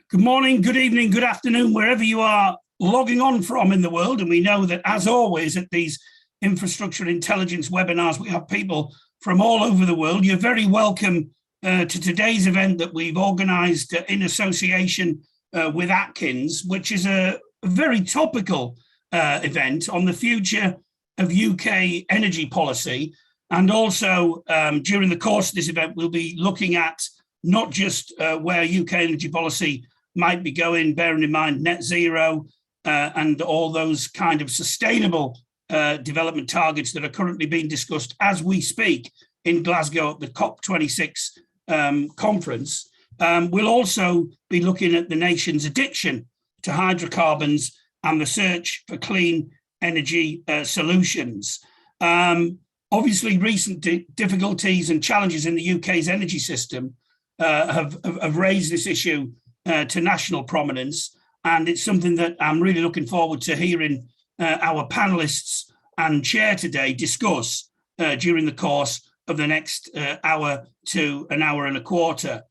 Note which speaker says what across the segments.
Speaker 1: Good morning, good evening, good afternoon, wherever you are logging on from in the world. And we know that, as always, at these infrastructure intelligence webinars, we have people from all over the world. You're very welcome to today's event that we've organised in association with Atkins, which is a very topical event on the future of UK energy policy. And also, during the course of this event, we'll be looking at not just where UK energy policy might be going, bearing in mind net zero and all those kind of sustainable development targets that are currently being discussed as we speak in Glasgow at the COP26 conference. We'll also be looking at the nation's addiction to hydrocarbons and the search for clean energy solutions. Obviously, recent difficulties and challenges in the UK's energy system have raised this issue to national prominence, and it's something that I'm really looking forward to hearing our panelists and chair today discuss during the course of the next hour to an hour and a quarter.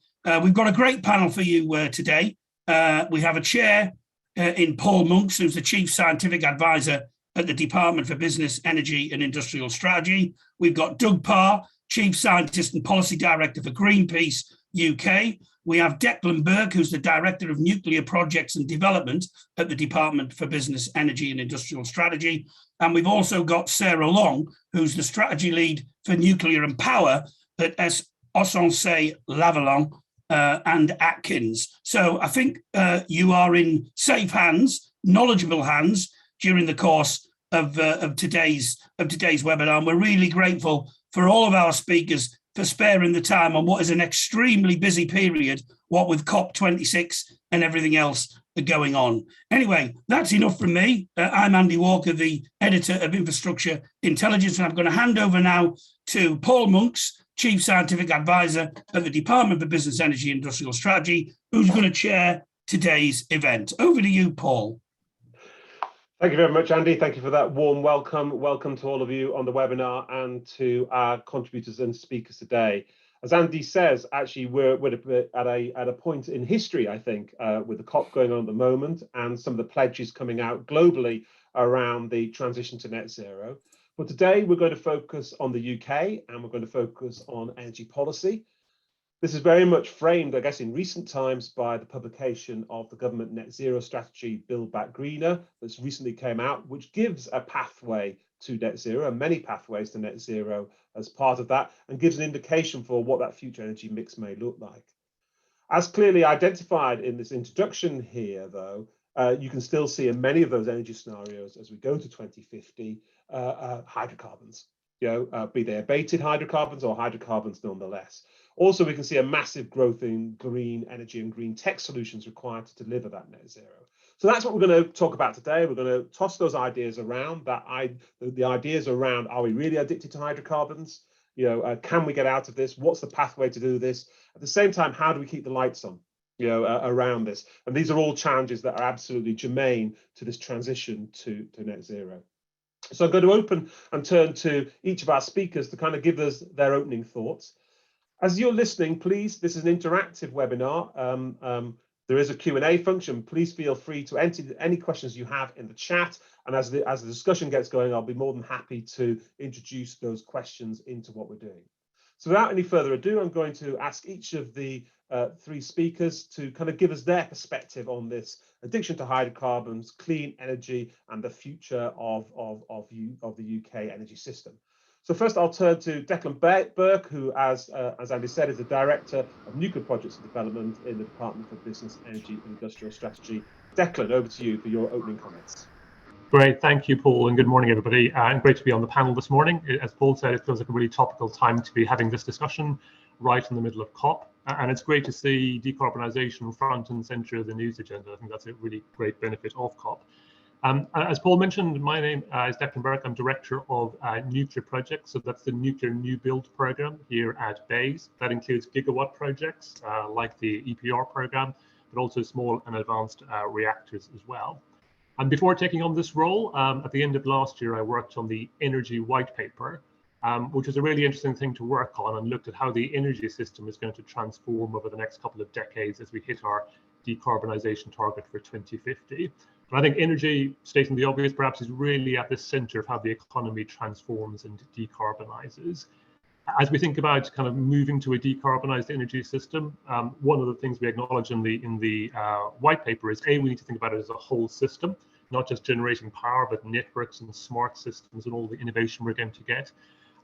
Speaker 1: We've got a great panel for you today. We have a chair in Paul Monks, who's the Chief Scientific Advisor at the Department for Business, Energy and Industrial Strategy. We've got Doug Parr, Chief Scientist and Policy Director for Greenpeace UK. We have Declan Burke, who's the Director of Nuclear Projects and Development at the Department for Business, Energy and Industrial Strategy. And we've also got Sarah Long, who's the Strategy Lead for Nuclear and Power at SNC-Lavalin and Atkins. So I think you are in safe hands, knowledgeable hands during the course of today's webinar. And we're really grateful for all of our speakers for sparing the time on what is an extremely busy period, what with COP26 and everything else going on. Anyway, that's enough from me. I'm Andy Walker, the Editor of Infrastructure Intelligence, and I'm going to hand over now to Paul Monks, Chief Scientific Advisor at the Department for Business, Energy and Industrial Strategy, who's going to chair today's event. Over to you, Paul.
Speaker 2: Thank you very much, Andy. Thank you for that warm welcome. Welcome to all of you on the webinar and to our contributors and speakers today. As Andy says, actually, we're at a point in history, I think, with the COP going on at the moment and some of the pledges coming out globally around the transition to net zero. But today we're going to focus on the UK and we're going to focus on energy policy. This is very much framed, I guess, in recent times by the publication of the government net zero strategy, Build Back Greener, that's recently came out, which gives a pathway to net zero and many pathways to net zero as part of that, and gives an indication for what that future energy mix may look like. As clearly identified in this introduction here, though, you can still see in many of those energy scenarios as we go to 2050, hydrocarbons, be they abated hydrocarbons or hydrocarbons nonetheless. Also, we can see a massive growth in green energy and green tech solutions required to deliver that net zero. So that's what we're going to talk about today. We're going to toss those ideas around, the ideas around, are we really addicted to hydrocarbons? Can we get out of this? What's the pathway to do this? At the same time, how do we keep the lights on, around this? And these are all challenges that are absolutely germane to this transition to net zero. So I'm going to open and turn to each of our speakers to kind of give us their opening thoughts. As you're listening, please, this is an interactive webinar. There is a Q&A function. Please feel free to enter any questions you have in the chat. And as the discussion gets going, I'll be more than happy to introduce those questions into what we're doing. So without any further ado, I'm going to ask each of the three speakers to kind of give us their perspective on this addiction to hydrocarbons, clean energy, and the future of the UK energy system. So first, I'll turn to Declan Burke, who, as Andy said, is the Director of Nuclear Projects and Development in the Department for Business, Energy and Industrial Strategy. Declan, over to you for your opening comments.
Speaker 3: Great, thank you, Paul, and good morning, everybody. And great to be on the panel this morning. As Paul said, it feels like a really topical time to be having this discussion right in the middle of COP. And it's great to see decarbonisation front and centre of the news agenda. I think that's a really great benefit of COP. As Paul mentioned, my name is Declan Burke. I'm Director of Nuclear Projects. So that's the Nuclear New Build Programme here at BEIS. That includes gigawatt projects like the EPR programme, but also small and advanced reactors as well. And before taking on this role, at the end of last year, I worked on the Energy White Paper, which was a really interesting thing to work on, and looked at how the energy system is going to transform over the next couple of decades as we hit our decarbonisation target for 2050. But I think energy, stating the obvious, perhaps is really at the centre of how the economy transforms and decarbonises. As we think about kind of moving to a decarbonised energy system, one of the things we acknowledge in the white paper is, we need to think about it as a whole system, not just generating power, but networks and smart systems and all the innovation we're going to get.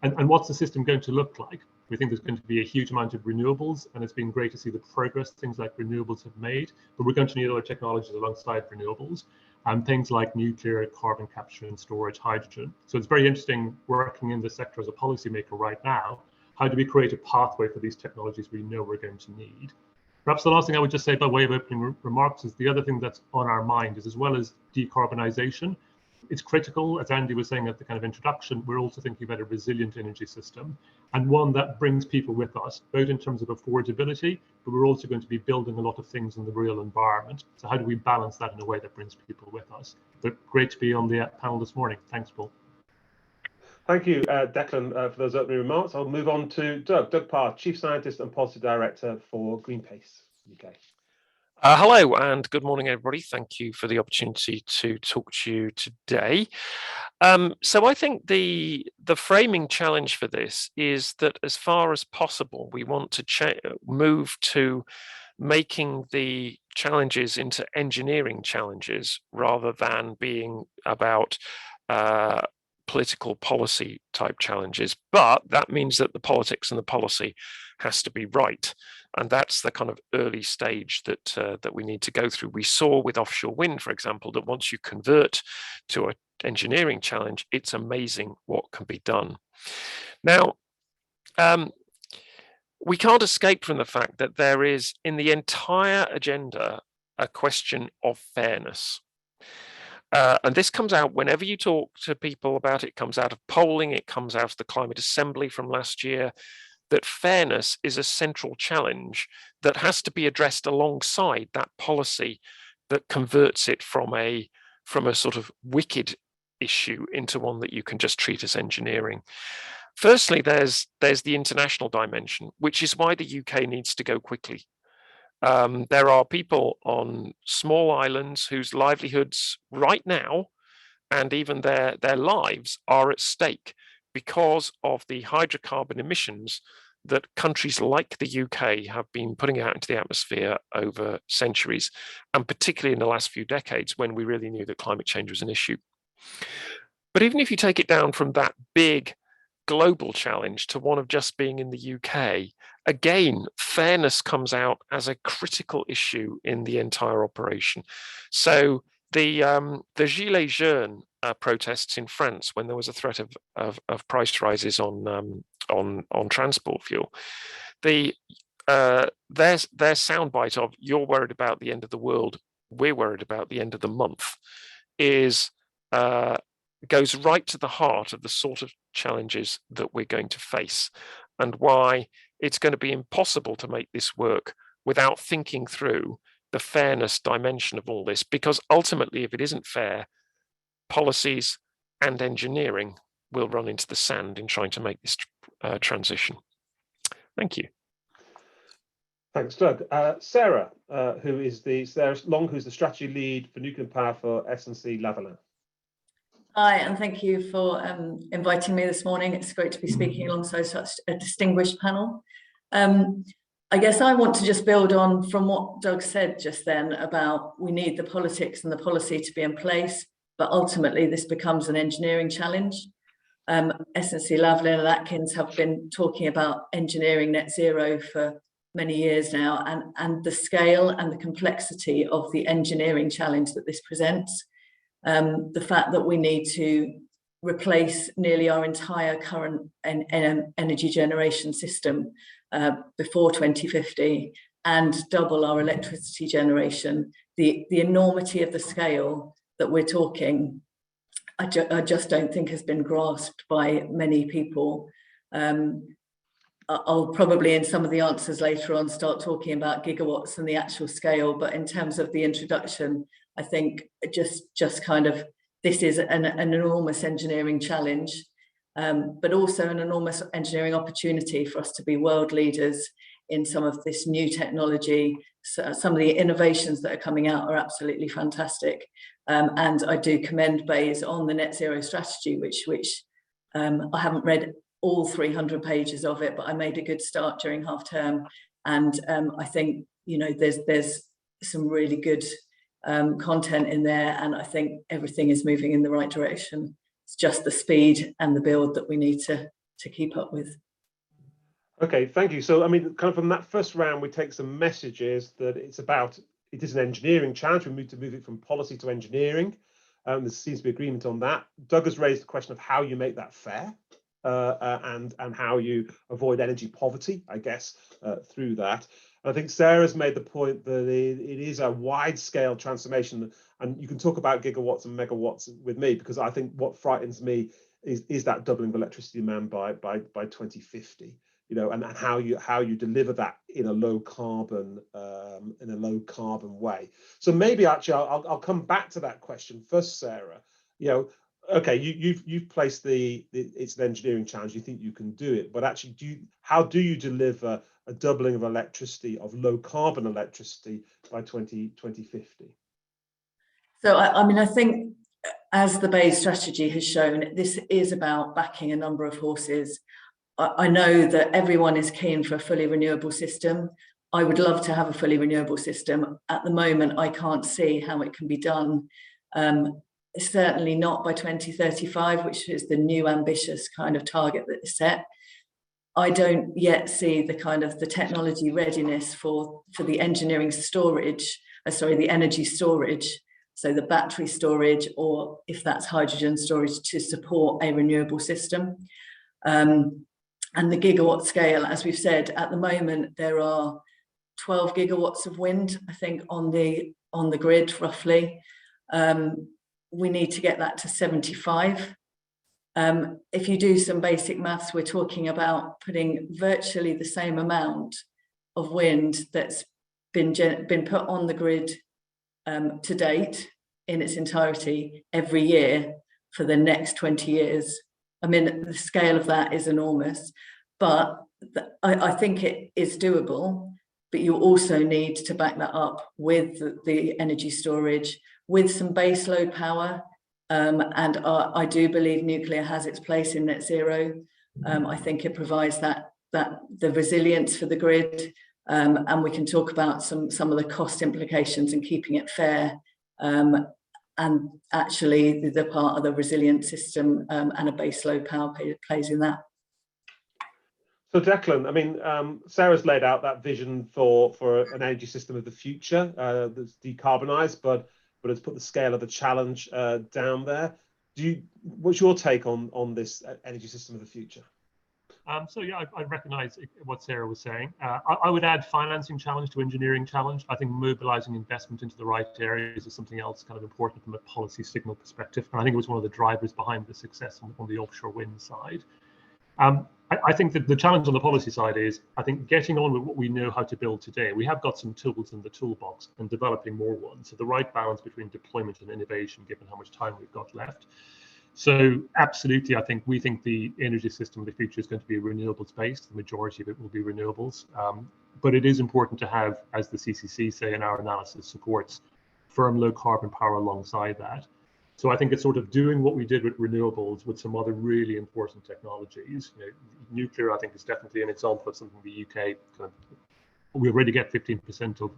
Speaker 3: And what's the system going to look like? We think there's going to be a huge amount of renewables, and it's been great to see the progress things like renewables have made, but we're going to need other technologies alongside renewables, and things like nuclear, carbon capture and storage, hydrogen. So it's very interesting working in the sector as a policymaker right now. How do we create a pathway for these technologies we know we're going to need? Perhaps the last thing I would just say by way of opening remarks is the other thing that's on our mind is, as well as decarbonisation, it's critical, as Andy was saying at the kind of introduction, we're also thinking about a resilient energy system, and one that brings people with us, both in terms of affordability, but we're also going to be building a lot of things in the real environment. So how do we balance that in a way that brings people with us? But great to be on the panel this morning. Thanks, Paul.
Speaker 2: Thank you, Declan, for those opening remarks. I'll move on to Doug Parr, Chief Scientist and Policy Director for Greenpeace UK.
Speaker 4: Hello and good morning, everybody. Thank you for the opportunity to talk to you today. So I think the framing challenge for this is that, as far as possible, we want to move to making the challenges into engineering challenges rather than being about political policy type challenges. But that means that the politics and the policy has to be right. And that's the kind of early stage that that we need to go through. We saw with offshore wind, for example, that once you convert to an engineering challenge, it's amazing what can be done. Now, we can't escape from the fact that there is, in the entire agenda, a question of fairness. And this comes out whenever you talk to people about it. It comes out of polling, it comes out of the Climate Assembly from last year, that fairness is a central challenge that has to be addressed alongside that policy that converts it from a sort of wicked issue into one that you can just treat as engineering. Firstly, there's the international dimension, which is why the UK needs to go quickly. There are people on small islands whose livelihoods right now, and even their lives, are at stake because of the hydrocarbon emissions that countries like the UK have been putting out into the atmosphere over centuries, and particularly in the last few decades when we really knew that climate change was an issue. But even if you take it down from that big global challenge to one of just being in the UK, again, fairness comes out as a critical issue in the entire operation. So the Gilets jaunes protests in France, when there was a threat of price rises on transport fuel, their soundbite of "you're worried about the end of the world, we're worried about the end of the month" goes right to the heart of the sort of challenges that we're going to face, and why it's going to be impossible to make this work without thinking through the fairness dimension of all this, because ultimately, if it isn't fair, policies and engineering will run into the sand in trying to make this transition. Thank you.
Speaker 2: Thanks, Doug. Sarah, Sarah Long, who's the strategy lead for nuclear power for SNC-Lavalin.
Speaker 5: Hi, and thank you for inviting me this morning. It's great to be speaking alongside such a distinguished panel. I guess I want to just build on from what Doug said just then about we need the politics and the policy to be in place, but ultimately this becomes an engineering challenge. SNC-Lavalin-Atkins have been talking about engineering net zero for many years now, and the scale and the complexity of the engineering challenge that this presents. The fact that we need to replace nearly our entire current energy generation system before 2050 and double our electricity generation, the enormity of the scale that we're talking, I just don't think has been grasped by many people. I'll probably in some of the answers later on start talking about gigawatts and the actual scale, but in terms of the introduction, I think just kind of this is an enormous engineering challenge, but also an enormous engineering opportunity for us to be world leaders in some of this new technology. So some of the innovations that are coming out are absolutely fantastic. And I do commend BEIS on the net zero strategy, which I haven't read all 300 pages of it, but I made a good start during half term. And I think, you know, there's some really good content in there, and I think everything is moving in the right direction. It's just the speed and the build that we need to keep up with.
Speaker 2: Okay, thank you. So, I mean, kind of from that first round, we take some messages that it is an engineering challenge. We need to move it from policy to engineering. There seems to be agreement on that. Doug has raised the question of how you make that fair and how you avoid energy poverty, I guess, through that. I think Sarah's made the point that it is a wide-scale transformation, and you can talk about gigawatts and megawatts with me, because I think what frightens me is that doubling of electricity demand by 2050. You know, and how you deliver that in a low carbon way. So maybe actually I'll come back to that question first, Sarah. You know, okay, you've placed it's an engineering challenge. You think you can do it, but actually, how do you deliver a doubling of electricity, of low carbon electricity by 2050?
Speaker 5: So I mean, I think as the BEIS strategy has shown, this is about backing a number of horses. I know that everyone is keen for a fully renewable system. I would love to have a fully renewable system. At the moment, I can't see how it can be done. Certainly not by 2035, which is the new ambitious kind of target that is set. I don't yet see the technology readiness for the engineering storage, the energy storage, so the battery storage, or if that's hydrogen storage, to support a renewable system. And the gigawatt scale, as we've said, at the moment, there are 12 gigawatts of wind, I think, on the grid, roughly. We need to get that to 75. If you do some basic maths, we're talking about putting virtually the same amount of wind that's been put on the grid to date in its entirety every year for the next 20 years. I mean, the scale of that is enormous, but I think it is doable, but you also need to back that up with the energy storage, with some baseload power. And I do believe nuclear has its place in net zero. I think it provides the resilience for the grid, and we can talk about some of the cost implications and keeping it fair. And actually, the part of the resilient system and a baseload power plays in that.
Speaker 2: So Declan, I mean, Sarah's laid out that vision for an energy system of the future that's decarbonised, but it's put the scale of the challenge down there. What's your take on this energy system of the future?
Speaker 3: So yeah, I recognise what Sarah was saying. I would add financing challenge to engineering challenge. I think mobilising investment into the right areas is something else kind of important from a policy signal perspective. And I think it was one of the drivers behind the success on the offshore wind side. I think that the challenge on the policy side is, I think, getting on with what we know how to build today. We have got some tools in the toolbox and developing more ones. So the right balance between deployment and innovation, given how much time we've got left. So absolutely, we think the energy system of the future is going to be renewables based. The majority of it will be renewables. But it is important to have, as the CCC say in our analysis, supports firm low carbon power alongside that. So I think it's sort of doing what we did with renewables with some other really important technologies. You know, nuclear, I think, is definitely an example of something the UK we already get 15% of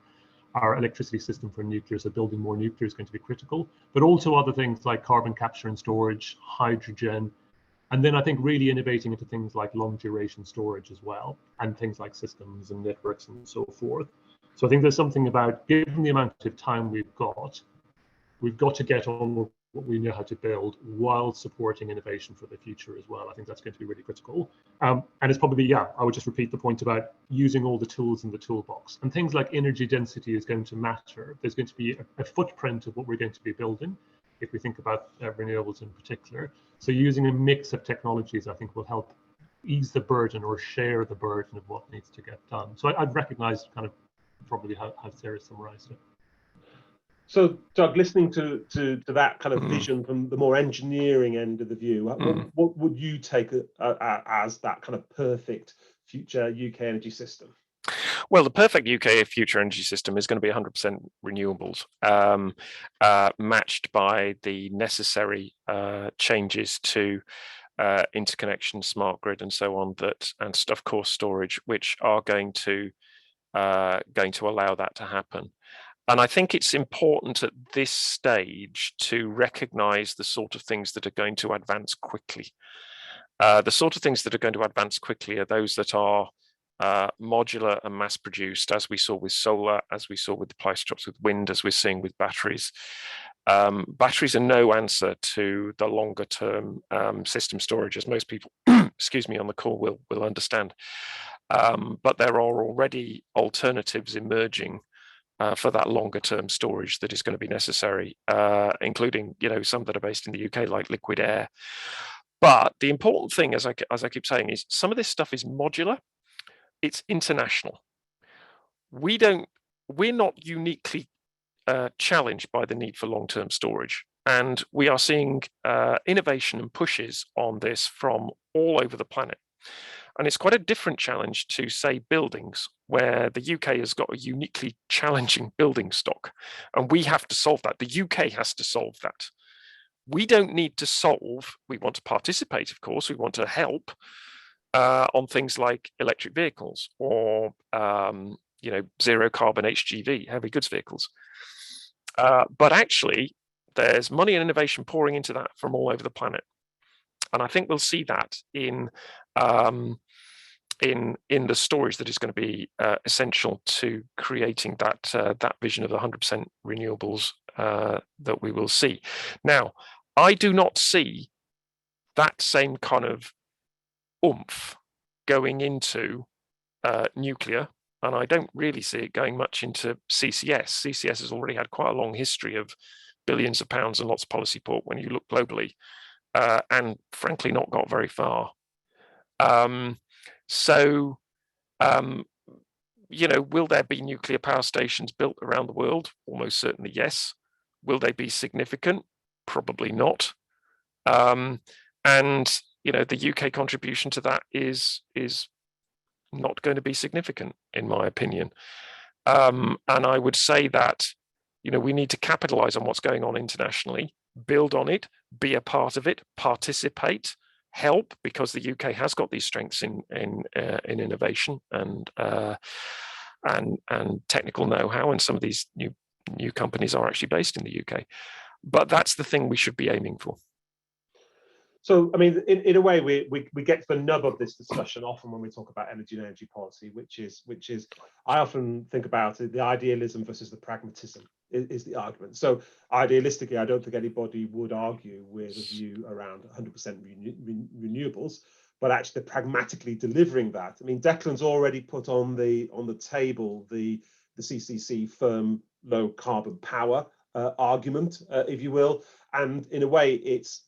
Speaker 3: our electricity system for nuclear, so building more nuclear is going to be critical, but also other things like carbon capture and storage, hydrogen, and then I think really innovating into things like long duration storage as well, and things like systems and networks and so forth. So I think there's something about, given the amount of time we've got to get on with what we know how to build while supporting innovation for the future as well. I think that's going to be really critical. And it's probably, I would just repeat the point about using all the tools in the toolbox. And things like energy density is going to matter. There's going to be a footprint of what we're going to be building, if we think about renewables in particular. So using a mix of technologies, I think, will help ease the burden or share the burden of what needs to get done. So I'd recognise kind of probably how Sarah summarised it.
Speaker 2: So, Doug, listening to that kind of vision from the more engineering end of the view, what would you take as that kind of perfect future UK energy system?
Speaker 4: Well, the perfect UK future energy system is going to be 100% renewables, matched by the necessary changes to interconnection, smart grid, and so on, and of course storage, which are going to allow that to happen. And I think it's important at this stage to recognise the sort of things that are going to advance quickly. The sort of things that are going to advance quickly are those that are modular and mass produced, as we saw with solar, as we saw with the price drops with wind, as we're seeing with batteries. Batteries are no answer to the longer term system storage, as most people, excuse me, on the call will understand. But there are already alternatives emerging for that longer term storage that is going to be necessary, including, some that are based in the UK, like liquid air. But the important thing, as I keep saying, is some of this stuff is modular. It's international. We're not uniquely challenged by the need for long-term storage, and we are seeing innovation and pushes on this from all over the planet. And it's quite a different challenge to, say, buildings, where the UK has got a uniquely challenging building stock, and we have to solve that. The UK has to solve that. We don't need to solve. We want to participate, of course. We want to help on things like electric vehicles or zero carbon HGV, heavy goods vehicles. But actually, there's money and innovation pouring into that from all over the planet, and I think we'll see that in the storage that is going to be essential to creating that vision of the 100% renewables that we will see. Now, I do not see that same kind of oomph going into nuclear, and I don't really see it going much into CCS. CCS has already had quite a long history of billions of pounds and lots of policy support when you look globally, and frankly not got very far. Will there be nuclear power stations built around the world? Almost certainly yes. Will they be significant? Probably not. And the UK contribution to that is not going to be significant, in my opinion. And I would say that we need to capitalize on what's going on internationally, build on it, be a part of it, participate, help, because the UK has got these strengths in innovation and technical know-how, and some of these new companies are actually based in the UK. But that's the thing we should be aiming for.
Speaker 2: So, I mean, in a way, we get to the nub of this discussion often when we talk about energy and energy policy, which is I often think about it, the idealism versus the pragmatism is the argument. So, idealistically, I don't think anybody would argue with a view around 100% renewables, but actually pragmatically delivering that. I mean, Declan's already put on the table the CCC firm low carbon power argument, if you will. And in a way, it's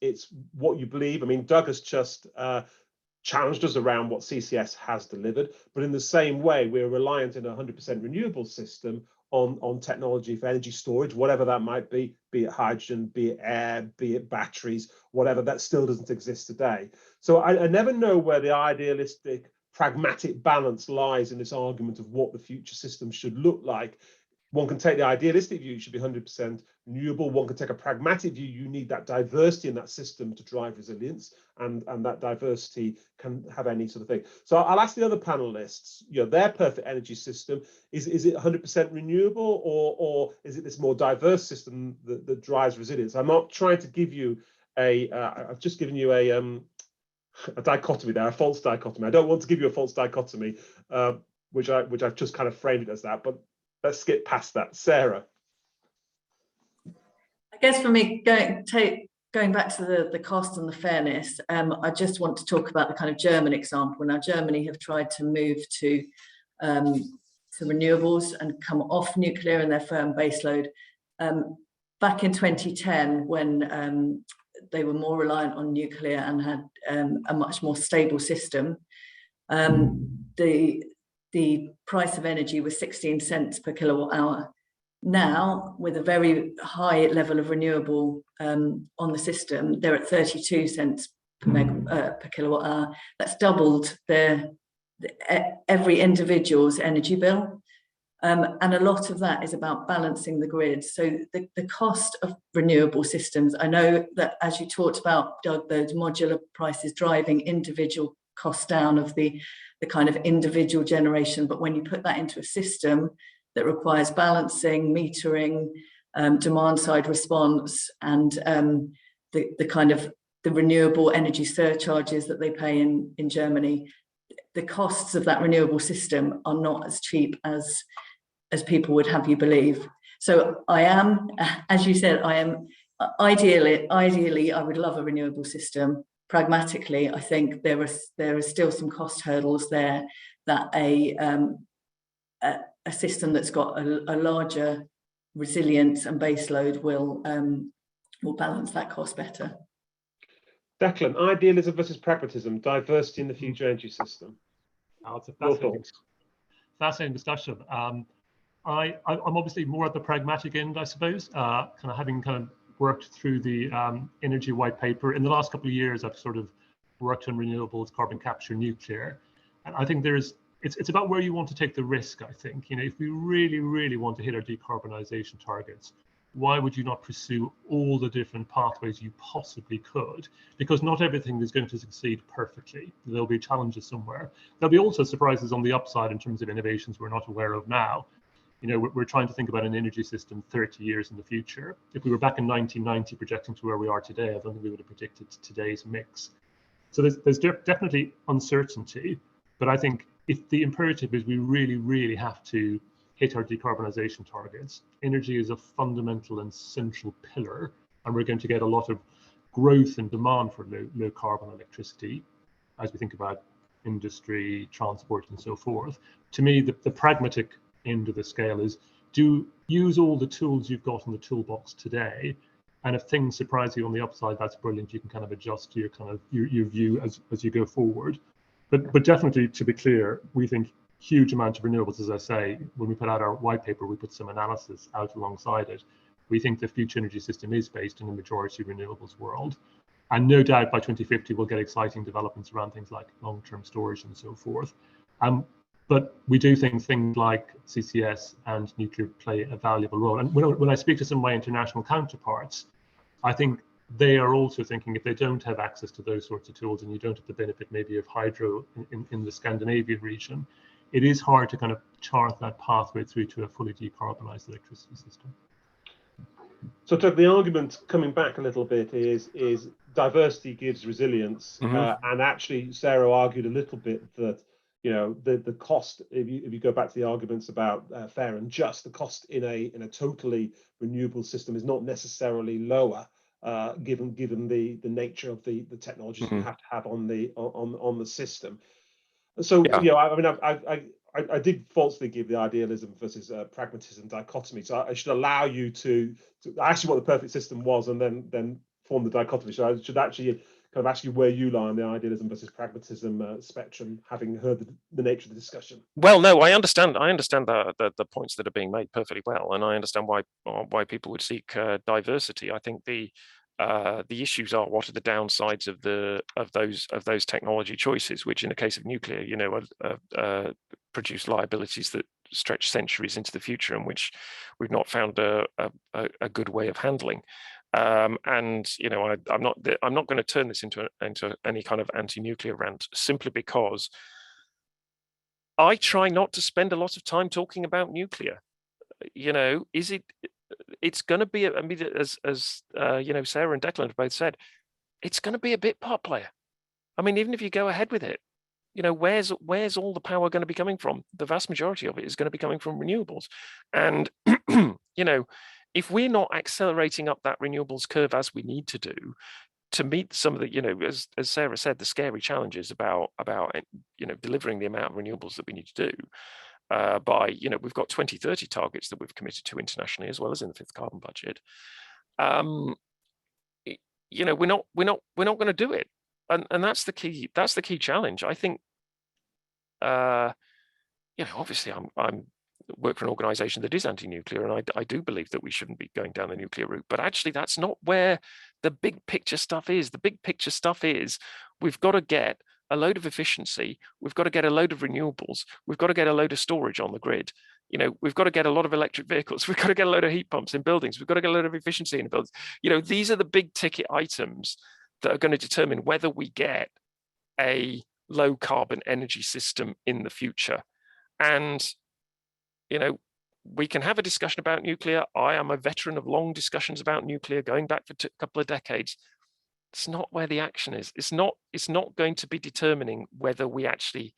Speaker 2: what you believe. I mean, Doug has just challenged us around what CCS has delivered, but in the same way, we're reliant in a 100% renewable system on technology for energy storage, whatever that might be it hydrogen, be it air, be it batteries, whatever, that still doesn't exist today. So I never know where the idealistic, pragmatic balance lies in this argument of what the future system should look like. One can take the idealistic view, it should be 100% renewable. One can take a pragmatic view, you need that diversity in that system to drive resilience, and that diversity can have any sort of thing. So I'll ask the other panelists, their perfect energy system, is it 100% renewable, or is it this more diverse system that drives resilience? I'm not trying to give you I've just given you a dichotomy there, a false dichotomy. I don't want to give you a false dichotomy, which I've just kind of framed it as that, but let's skip past that. Sarah.
Speaker 5: I guess for me, going back to the cost and the fairness, I just want to talk about the kind of German example. Now, Germany have tried to move to renewables and come off nuclear in their firm baseload. Back in 2010, when they were more reliant on nuclear and had a much more stable system, the price of energy was 16 cents per kilowatt hour. Now, with a very high level of renewable on the system, they're at 32 cents per kilowatt hour. That's doubled their every individual's energy bill. And a lot of that is about balancing the grid. So the cost of renewable systems, I know that as you talked about, Doug, those modular prices driving individual costs down of the kind of individual generation. But when you put that into a system that requires balancing, metering, demand side response, and the kind of the renewable energy surcharges that they pay in Germany, the costs of that renewable system are not as cheap as people would have you believe. So I am, as you said, I am ideally I would love a renewable system. Pragmatically, I think there are still some cost hurdles there that a system that's got a larger resilience and base load will balance that cost better.
Speaker 2: Declan, idealism versus pragmatism, diversity in the future energy system.
Speaker 3: Oh, it's a fascinating discussion. I'm obviously more at the pragmatic end, I suppose, kind of having worked through the energy white paper. In the last couple of years, I've sort of worked on renewables, carbon capture, nuclear. And I think it's about where you want to take the risk, I think. You know, if we really, really want to hit our decarbonisation targets, why would you not pursue all the different pathways you possibly could? Because not everything is going to succeed perfectly. There'll be challenges somewhere. There'll be also surprises on the upside in terms of innovations we're not aware of now. You know, we're trying to think about an energy system 30 years in the future. If we were back in 1990 projecting to where we are today, I don't think we would have predicted today's mix. So there's definitely uncertainty, but I think if the imperative is we really, really have to hit our decarbonisation targets, energy is a fundamental and central pillar, and we're going to get a lot of growth and demand for low carbon electricity as we think about industry, transport, and so forth. To me, the pragmatic end of the scale is use all the tools you've got in the toolbox today, and if things surprise you on the upside, that's brilliant. You can kind of adjust your your view as you go forward. But definitely, to be clear, we think huge amount of renewables. As I say, when we put out our white paper, we put some analysis out alongside it. We think the future energy system is based in a majority renewables world, and no doubt by 2050 we'll get exciting developments around things like long-term storage and so forth. But we do think things like CCS and nuclear play a valuable role. And when I speak to some of my international counterparts, I think they are also thinking if they don't have access to those sorts of tools and you don't have the benefit maybe of hydro in the Scandinavian region, it is hard to kind of chart that pathway through to a fully decarbonised electricity system.
Speaker 2: So, Doug, the argument coming back a little bit is diversity gives resilience, and actually Sarah argued a little bit that, you know, the cost, if you go back to the arguments about fair and just, the cost in a totally renewable system is not necessarily lower, given the nature of the technologies you have to have on the system. So you know, I mean, I did falsely give the idealism versus pragmatism dichotomy. So I should allow you to ask you what the perfect system was, and then form the dichotomy. So I should actually kind of ask you where you lie on the idealism versus pragmatism spectrum, having heard the nature of the discussion.
Speaker 4: Well, no, I understand the points that are being made perfectly well, and I understand why people would seek diversity. I think the issues are what are the downsides of those technology choices, which in the case of nuclear, you know, produce liabilities that stretch centuries into the future, and which we've not found a good way of handling. And you know, I'm not going to turn this into any kind of anti-nuclear rant, simply because I try not to spend a lot of time talking about nuclear. You know, it's going to be, I mean, as you know, Sarah and Declan have both said, it's going to be a bit part player. I mean, even if you go ahead with it, you know, where's all the power going to be coming from? The vast majority of it is going to be coming from renewables. And, you know, if we're not accelerating up that renewables curve as we need to do to meet some of the, you know, as Sarah said, the scary challenges about, you know, delivering the amount of renewables that we need to do, by, you know, we've got 2030 targets that we've committed to internationally, as well as in the 5th carbon budget. You know, we're not going to do it, and that's the key challenge. I think, you know, obviously I'm work for an organisation that is anti-nuclear, and I do believe that we shouldn't be going down the nuclear route. But actually, that's not where the big picture stuff is. The big picture stuff is we've got to get a load of efficiency, we've got to get a load of renewables, we've got to get a load of storage on the grid. You know, we've got to get a lot of electric vehicles, we've got to get a load of heat pumps in buildings, we've got to get a load of efficiency in buildings. You know, these are the big ticket items that are going to determine whether we get a low carbon energy system in the future. And, you know, we can have a discussion about nuclear. I am a veteran of long discussions about nuclear going back for a couple of decades. It's not where the action is. It's not going to be determining whether we actually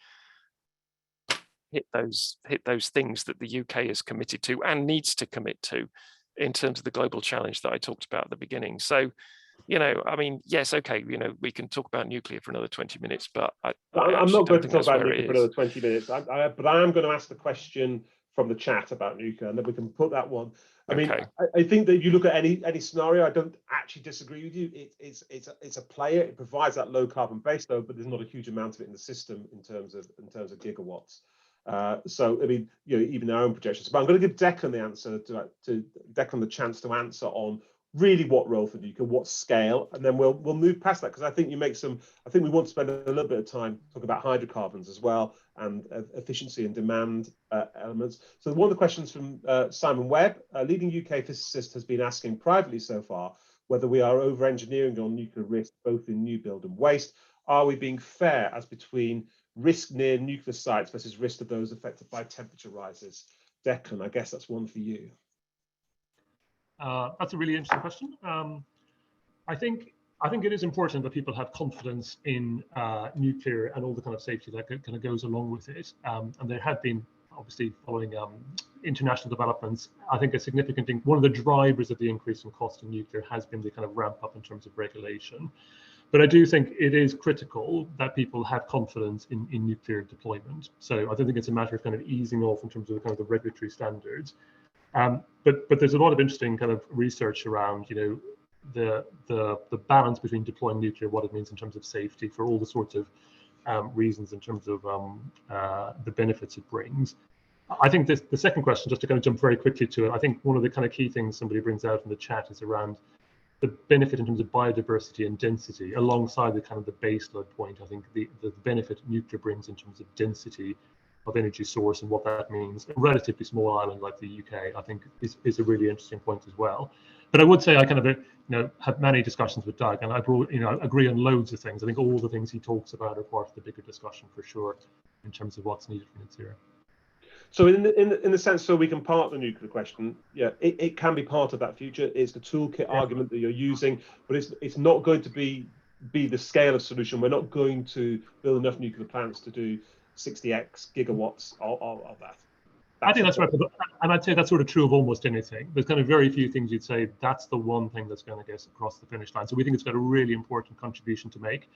Speaker 4: hit those things that the UK is committed to and needs to commit to in terms of the global challenge that I talked about at the beginning. So, you know, I mean, yes, okay, you know, we can talk about nuclear for another 20 minutes, but
Speaker 2: I'm not going to talk about nuclear for another 20 minutes. But I am going to ask the question from the chat about nuclear, and then we can put that one. I mean, I think that if you look at any scenario, I don't actually disagree with you. It's a player. It provides that low carbon base load, but there's not a huge amount of it in the system in terms of gigawatts. So I mean, you know, even our own projections. But I'm going to give Declan the answer to Declan the chance to answer on really what role for nuclear, what scale, and then we'll move past that, because I think you make some. I think we want to spend a little bit of time talking about hydrocarbons as well, and efficiency and demand elements. So one of the questions from Simon Webb, a leading UK physicist, has been asking privately so far whether we are over-engineering on nuclear risk, both in new build and waste. Are we being fair as between risk near nuclear sites versus risk to those affected by temperature rises? Declan, I guess that's one for you.
Speaker 3: That's a really interesting question. I think it is important that people have confidence in nuclear and all the kind of safety that kind of goes along with it. And there have been, obviously, following international developments, I think a significant thing. One of the drivers of the increase in cost of nuclear has been the kind of ramp up in terms of regulation. But I do think it is critical that people have confidence in nuclear deployment. So I don't think it's a matter of kind of easing off in terms of the kind of the regulatory standards. But there's a lot of interesting kind of research around, you know, the balance between deploying nuclear, what it means in terms of safety for all the sorts of reasons in terms of the benefits it brings. I think the second question, just to kind of jump very quickly to it, I think one of the kind of key things somebody brings out in the chat is around the benefit in terms of biodiversity and density, alongside the kind of the baseload point. I think the benefit nuclear brings in terms of density of energy source and what that means. A relatively small island like the UK, I think, is a really interesting point as well. But I would say I kind of, you know, have many discussions with Doug, and I agree on loads of things. I think all the things he talks about are part of the bigger discussion for sure, in terms of what's needed for net zero.
Speaker 2: So in the sense, so we can part the nuclear question, yeah, it can be part of that future. It's the toolkit argument that you're using, but it's not going to be the scale of solution. We're not going to build enough nuclear plants to do 60x gigawatts of that.
Speaker 3: I think that's right, and I'd say that's sort of true of almost anything. There's kind of very few things you'd say that's the one thing that's going to get us across the finish line. So we think it's got a really important contribution to make.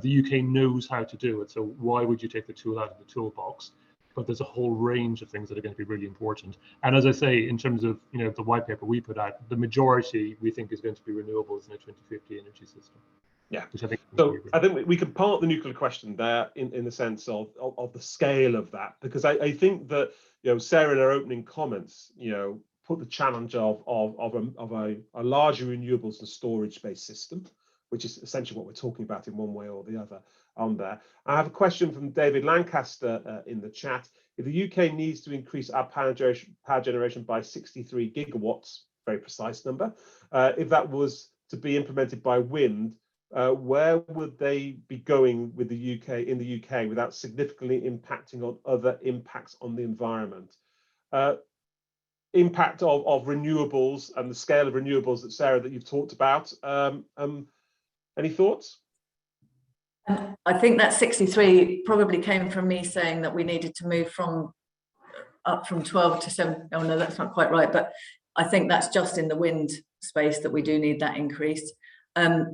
Speaker 3: The UK knows how to do it, so why would you take the tool out of the toolbox? But there's a whole range of things that are going to be really important. And as I say, in terms of, you know, the white paper we put out, the majority we think is going to be renewables in a 2050 energy system.
Speaker 2: Yeah.
Speaker 3: Which I think
Speaker 2: I think we can part the nuclear question there in the sense of the scale of that, because I think that, you know, Sarah in her opening comments, you know, put the challenge of a larger renewables and storage based system, which is essentially what we're talking about in one way or the other on there. I have a question from David Lancaster in the chat. If the UK needs to increase our power generation by 63 gigawatts, very precise number, if that was to be implemented by wind, where would they be going with the UK in the UK without significantly impacting on other impacts on the environment? Impact of renewables and the scale of renewables that Sarah that you've talked about. Any thoughts?
Speaker 5: I think that 63 probably came from me saying that we needed to move up from 12 to 7. Oh no, that's not quite right. But I think that's just in the wind space that we do need that increase. I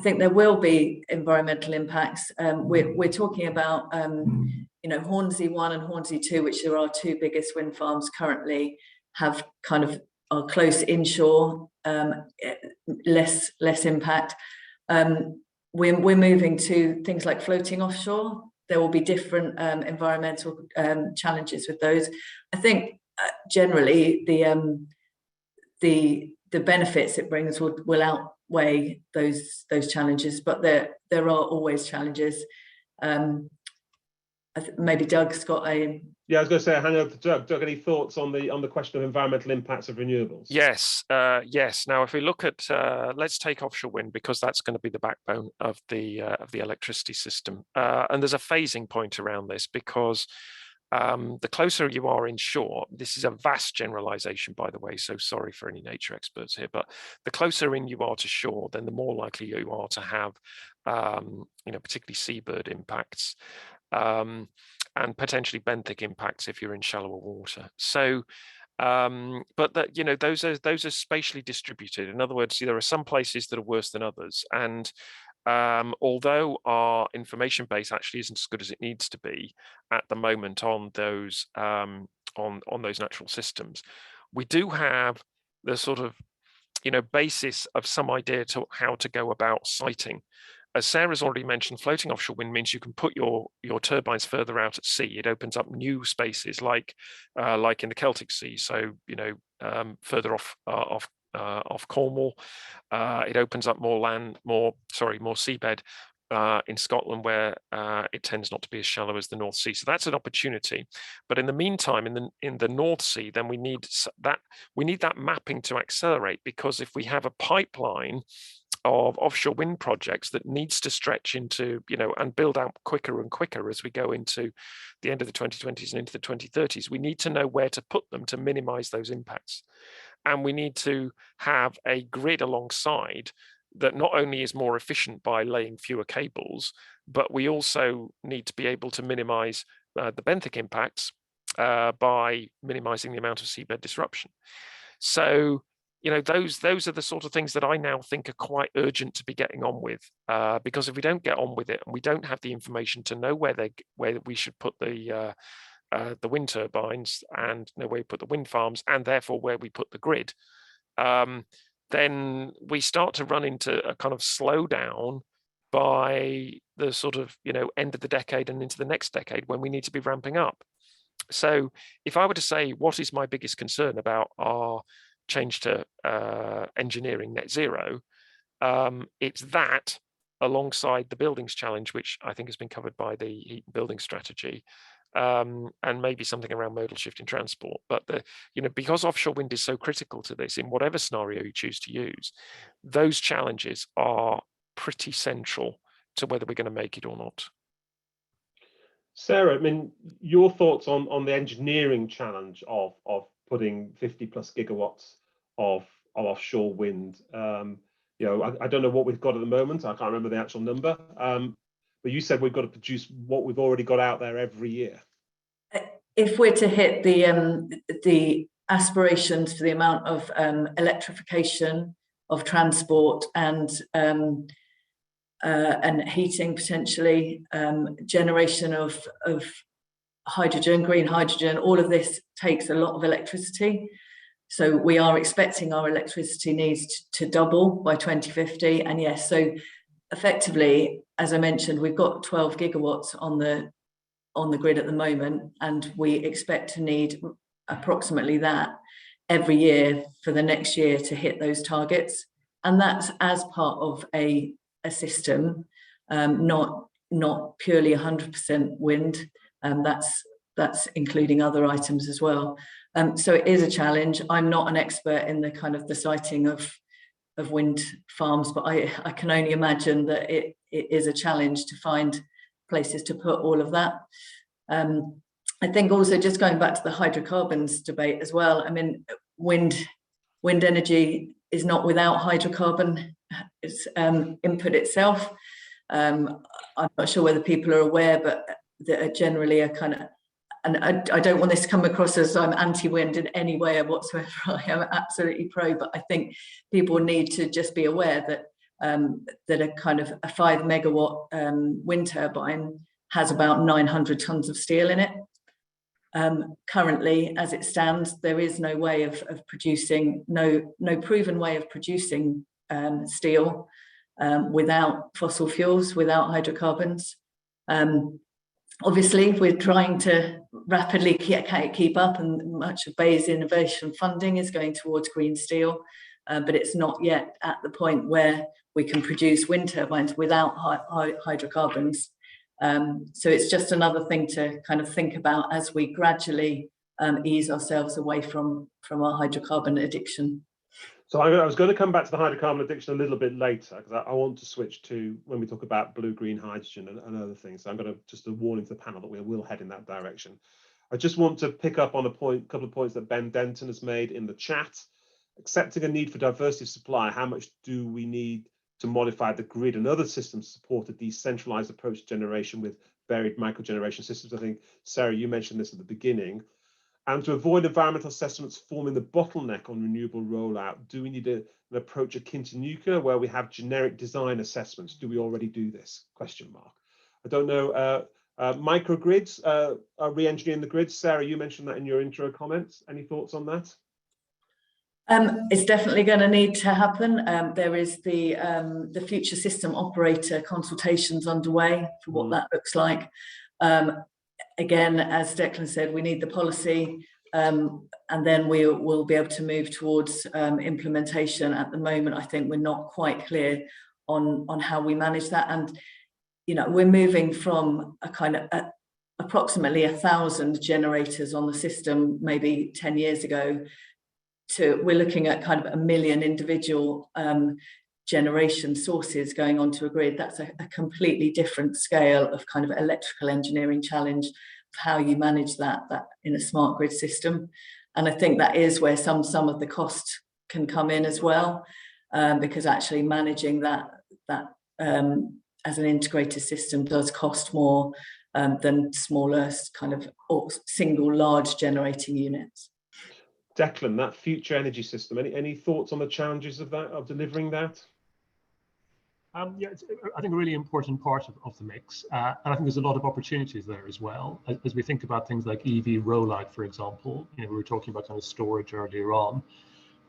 Speaker 5: think there will be environmental impacts. We're talking about, you know, Hornsey 1 and Hornsey 2, which are our two biggest wind farms currently, have kind of are close inshore, less impact. We're moving to things like floating offshore. There will be different environmental challenges with those. I think generally the benefits it brings will outweigh those challenges, but there are always challenges. Maybe Doug's got a...
Speaker 2: Yeah, I was going to say, hang over to Doug. Doug, any thoughts on the question of environmental impacts of renewables?
Speaker 4: Yes, yes. Now, if we look at, let's take offshore wind, because that's going to be the backbone of the electricity system. And there's a phasing point around this, because the closer you are inshore, this is a vast generalization, by the way, so sorry for any nature experts here, but the closer in you are to shore, then the more likely you are to have, particularly seabird impacts. And potentially benthic impacts if you're in shallower water. So, but that, those are spatially distributed. In other words, there are some places that are worse than others. And although our information base actually isn't as good as it needs to be at the moment on those on those natural systems, we do have the sort of basis of some idea to how to go about siting. As Sarah's already mentioned, floating offshore wind means you can put your turbines further out at sea. It opens up new spaces, like in the Celtic Sea. So further off Cornwall. It opens up more land, more seabed in Scotland, where it tends not to be as shallow as the North Sea. So that's an opportunity. But in the meantime, in the North Sea, then we need that mapping to accelerate, because if we have a pipeline of offshore wind projects that needs to stretch into, and build out quicker and quicker as we go into the end of the 2020s and into the 2030s, we need to know where to put them to minimize those impacts. And we need to have a grid alongside that not only is more efficient by laying fewer cables, but we also need to be able to minimize the benthic impacts by minimizing the amount of seabed disruption. So, those are the sort of things that I now think are quite urgent to be getting on with, because if we don't get on with it and we don't have the information to know where we should put the wind turbines, and know where we put the wind farms, and therefore where we put the grid, then we start to run into a kind of slowdown by the sort of end of the decade and into the next decade, when we need to be ramping up. So if I were to say what is my biggest concern about our change to engineering net zero, it's that, alongside the buildings challenge, which I think has been covered by the heat and building strategy, and maybe something around modal shift in transport. But because offshore wind is so critical to this, in whatever scenario you choose to use, those challenges are pretty central to whether we're going to make it or not.
Speaker 2: Sarah, I mean, your thoughts on the engineering challenge of putting 50 plus gigawatts of offshore wind. I don't know what we've got at the moment. I can't remember the actual number. But you said we've got to produce what we've already got out there every year.
Speaker 5: If we're to hit the aspirations for the amount of electrification of transport and heating, potentially generation of hydrogen, green hydrogen, all of this takes a lot of electricity. So we are expecting our electricity needs to double by 2050. And yes, so effectively, as I mentioned, we've got 12 gigawatts on the grid at the moment, and we expect to need approximately that every year for the next year to hit those targets. And that's as part of a system, not purely 100% wind. That's including other items as well. So it is a challenge. I'm not an expert in the kind of the siting of wind farms, but I can only imagine that it is a challenge to find places to put all of that. I think also, just going back to the hydrocarbons debate as well, I mean, wind energy is not without hydrocarbon input itself. I'm not sure whether people are aware, but that are generally a kind of, and I don't want this to come across as I'm anti-wind in any way whatsoever. I am absolutely pro, but I think people need to just be aware that that a kind of a 5 megawatt wind turbine has about 900 tons of steel in it. Currently, as it stands, there is no way of producing, no proven way of producing steel without fossil fuels, without hydrocarbons. Obviously, we're trying to rapidly keep up, and much of BEI's innovation funding is going towards green steel, but it's not yet at the point where we can produce wind turbines without hydrocarbons. So it's just another thing to kind of think about as we gradually ease ourselves away from our hydrocarbon addiction.
Speaker 2: So I was going to come back to the hydrocarbon addiction a little bit later, because I want to switch to when we talk about blue-green hydrogen and other things. So I'm going to just a warning to the panel that we will head in that direction. I just want to pick up on a couple of points that Ben Denton has made in the chat. Accepting a need for diversity of supply, how much do we need to modify the grid and other systems to support a decentralized approach to generation with varied microgeneration systems? I think, Sarah, you mentioned this at the beginning. And to avoid environmental assessments forming the bottleneck on renewable rollout, do we need an approach akin to nuclear where we have generic design assessments? Do we already do this? Question mark. I don't know. Microgrids, re-engineering the grids. Sarah, you mentioned that in your intro comments. Any thoughts on that?
Speaker 5: It's definitely going to need to happen. There is the future system operator consultations underway for what that looks like. Again, as Declan said, we need the policy, and then we will be able to move towards implementation. At the moment, I think we're not quite clear on how we manage that. And we're moving from a kind of approximately 1,000 generators on the system maybe 10 years ago to we're looking at kind of 1 million individual generation sources going onto a grid. That's a completely different scale of kind of electrical engineering challenge of how you manage that in a smart grid system. And I think that is where some of the cost can come in as well, because actually managing that as an integrated system does cost more than smaller kind of or single large generating units.
Speaker 2: Declan, that future energy system, any thoughts on the challenges of that, of delivering that?
Speaker 3: Yeah, it's, I think, a really important part of the mix. And I think there's a lot of opportunities there as well. As we think about things like EV rollout, for example, we were talking about kind of storage earlier on.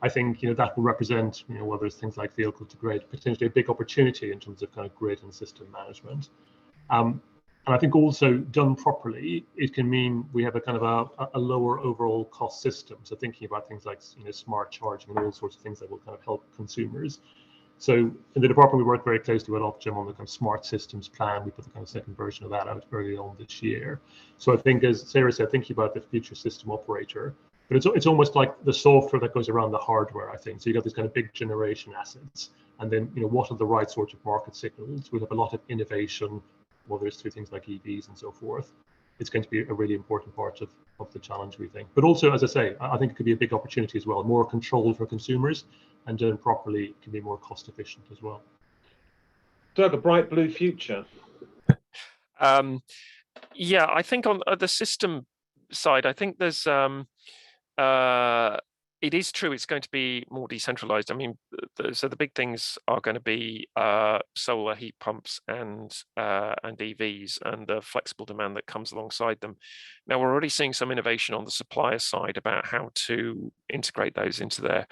Speaker 3: I think, that will represent, whether it's things like vehicle to grid, potentially a big opportunity in terms of kind of grid and system management. And I think also done properly, it can mean we have a kind of a lower overall cost system. So thinking about things like, smart charging and all sorts of things that will kind of help consumers. So in the department, we work very closely with Ofgem on the kind of smart systems plan. We put the kind of second version of that out early on this year. So I think, as Sarah said, thinking about the future system operator, but it's almost like the software that goes around the hardware, I think. So you got these kind of big generation assets, and then what are the right sorts of market signals? We have a lot of innovation, whether it's through things like EVs and so forth. It's going to be a really important part of the challenge, we think. But also, as I say, I think it could be a big opportunity as well. More control for consumers, and done properly, can be more cost efficient as well.
Speaker 2: Doug, a bright blue future.
Speaker 4: Yeah, I think on the system side, I think there's it is true it's going to be more decentralized. I mean, so the big things are going to be solar heat pumps and EVs and the flexible demand that comes alongside them. Now, we're already seeing some innovation on the supplier side about how to integrate those into their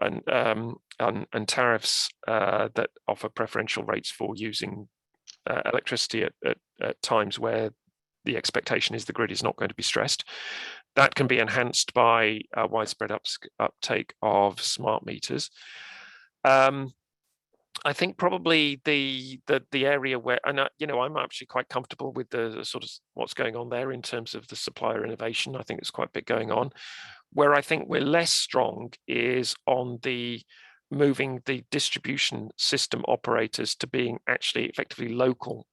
Speaker 4: and tariffs that offer preferential rates for using electricity at times where the expectation is the grid is not going to be stressed. That can be enhanced by widespread uptake of smart meters. I think probably the area where, and I'm actually quite comfortable with the sort of what's going on there in terms of the supplier innovation. I think there's quite a bit going on. Where I think we're less strong is on the moving the distribution system operators to being actually effectively local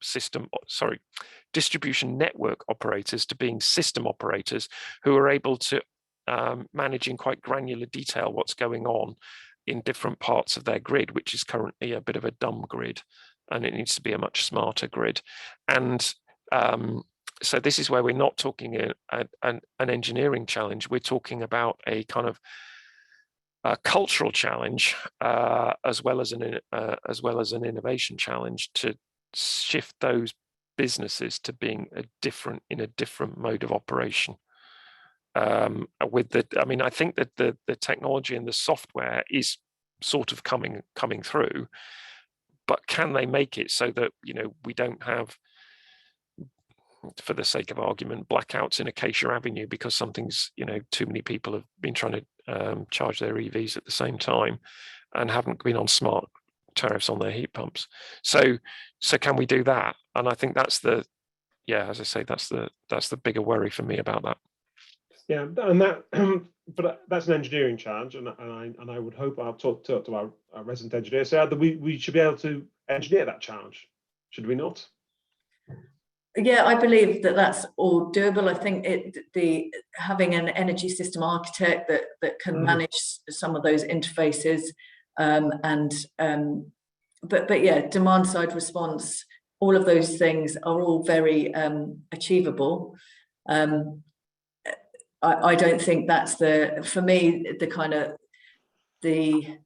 Speaker 4: distribution network operators to being system operators who are able to manage in quite granular detail what's going on in different parts of their grid, which is currently a bit of a dumb grid, and it needs to be a much smarter grid. And so this is where we're not talking an engineering challenge. We're talking about a kind of a cultural challenge as well as an innovation challenge to shift those businesses to being in a different mode of operation. I think that the technology and the software is sort of coming through, but can they make it so that we don't have, for the sake of argument, blackouts in Acacia Avenue because something's too many people have been trying to charge their EVs at the same time and haven't been on smart tariffs on their heat pumps. So can we do that? And I think that's the yeah, as I say, that's the bigger worry for me about that.
Speaker 2: Yeah, and that, but that's an engineering challenge, and I would hope I'll talk to our resident engineer, so that we should be able to engineer that challenge, should we not?
Speaker 5: Yeah, I believe that that's all doable. I think having an energy system architect that can manage some of those interfaces, but yeah, demand side response, all of those things are all very achievable. I don't think that's for me, the kind of the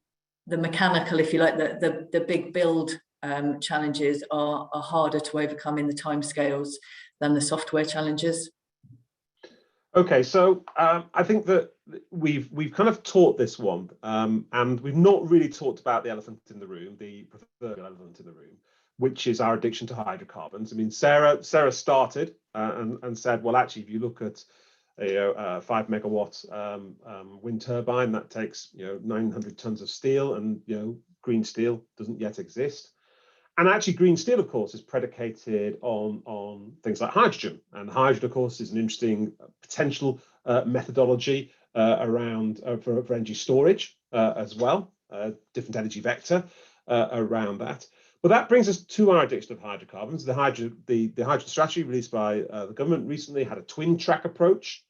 Speaker 5: mechanical, if you like, the big build challenges are harder to overcome in the timescales than the software challenges.
Speaker 2: Okay, so I think that we've kind of taught this one, and we've not really talked about the elephant in the room, the preferred elephant in the room, which is our addiction to hydrocarbons. I mean, Sarah started and said, well, actually, if you look at a 5 megawatt wind turbine, that takes 900 tons of steel, and green steel doesn't yet exist. And actually, green steel, of course, is predicated on things like hydrogen. And hydrogen, of course, is an interesting potential methodology around for energy storage as well, different energy vector around that. But that brings us to our addiction of hydrocarbons. The hydrogen strategy released by the government recently had a twin track approach.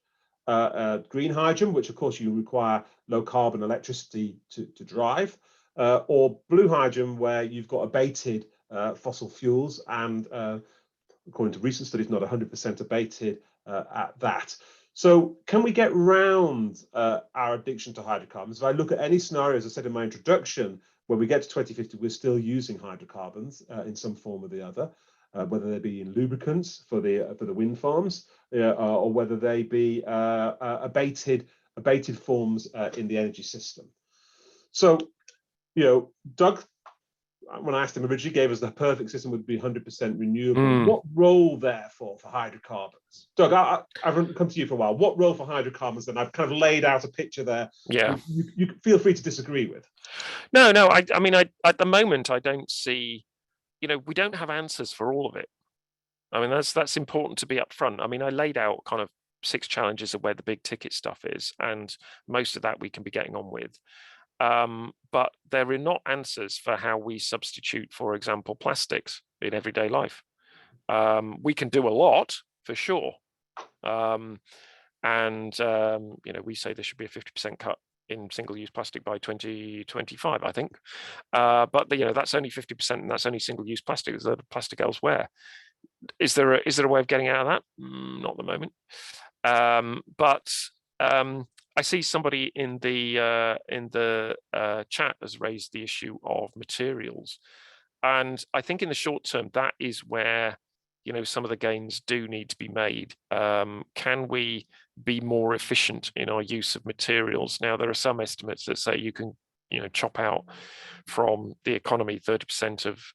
Speaker 2: Green hydrogen, which of course you require low carbon electricity to drive, or blue hydrogen, where you've got abated fossil fuels, and according to recent studies, not 100% abated at that. So can we get round our addiction to hydrocarbons? If I look at any scenario, as I said in my introduction, when we get to 2050, we're still using hydrocarbons in some form or the other, whether they be in lubricants for the wind farms, or whether they be abated forms in the energy system. So, Doug, when I asked him originally, gave us the perfect system would be 100% renewable. What role, therefore, for hydrocarbons? Doug, I've come to you for a while. What role for hydrocarbons? Then I've kind of laid out a picture there.
Speaker 4: Yeah.
Speaker 2: You feel free to disagree with.
Speaker 4: No. I mean, at the moment, I don't see. We don't have answers for all of it. I mean, that's important to be upfront. I mean, I laid out kind of 6 challenges of where the big ticket stuff is, and most of that we can be getting on with. But there are not answers for how we substitute, for example, plastics in everyday life. We can do a lot for sure. We say there should be a 50% cut in single-use plastic by 2025, I think. But that's only 50%, and that's only single-use plastic. There's other plastic elsewhere. Is there a way of getting out of that? Not at the moment. But I see somebody in the chat has raised the issue of materials, and I think in the short term that is where some of the gains do need to be made. Can we be more efficient in our use of materials? Now, there are some estimates that say you can chop out from the economy 30% of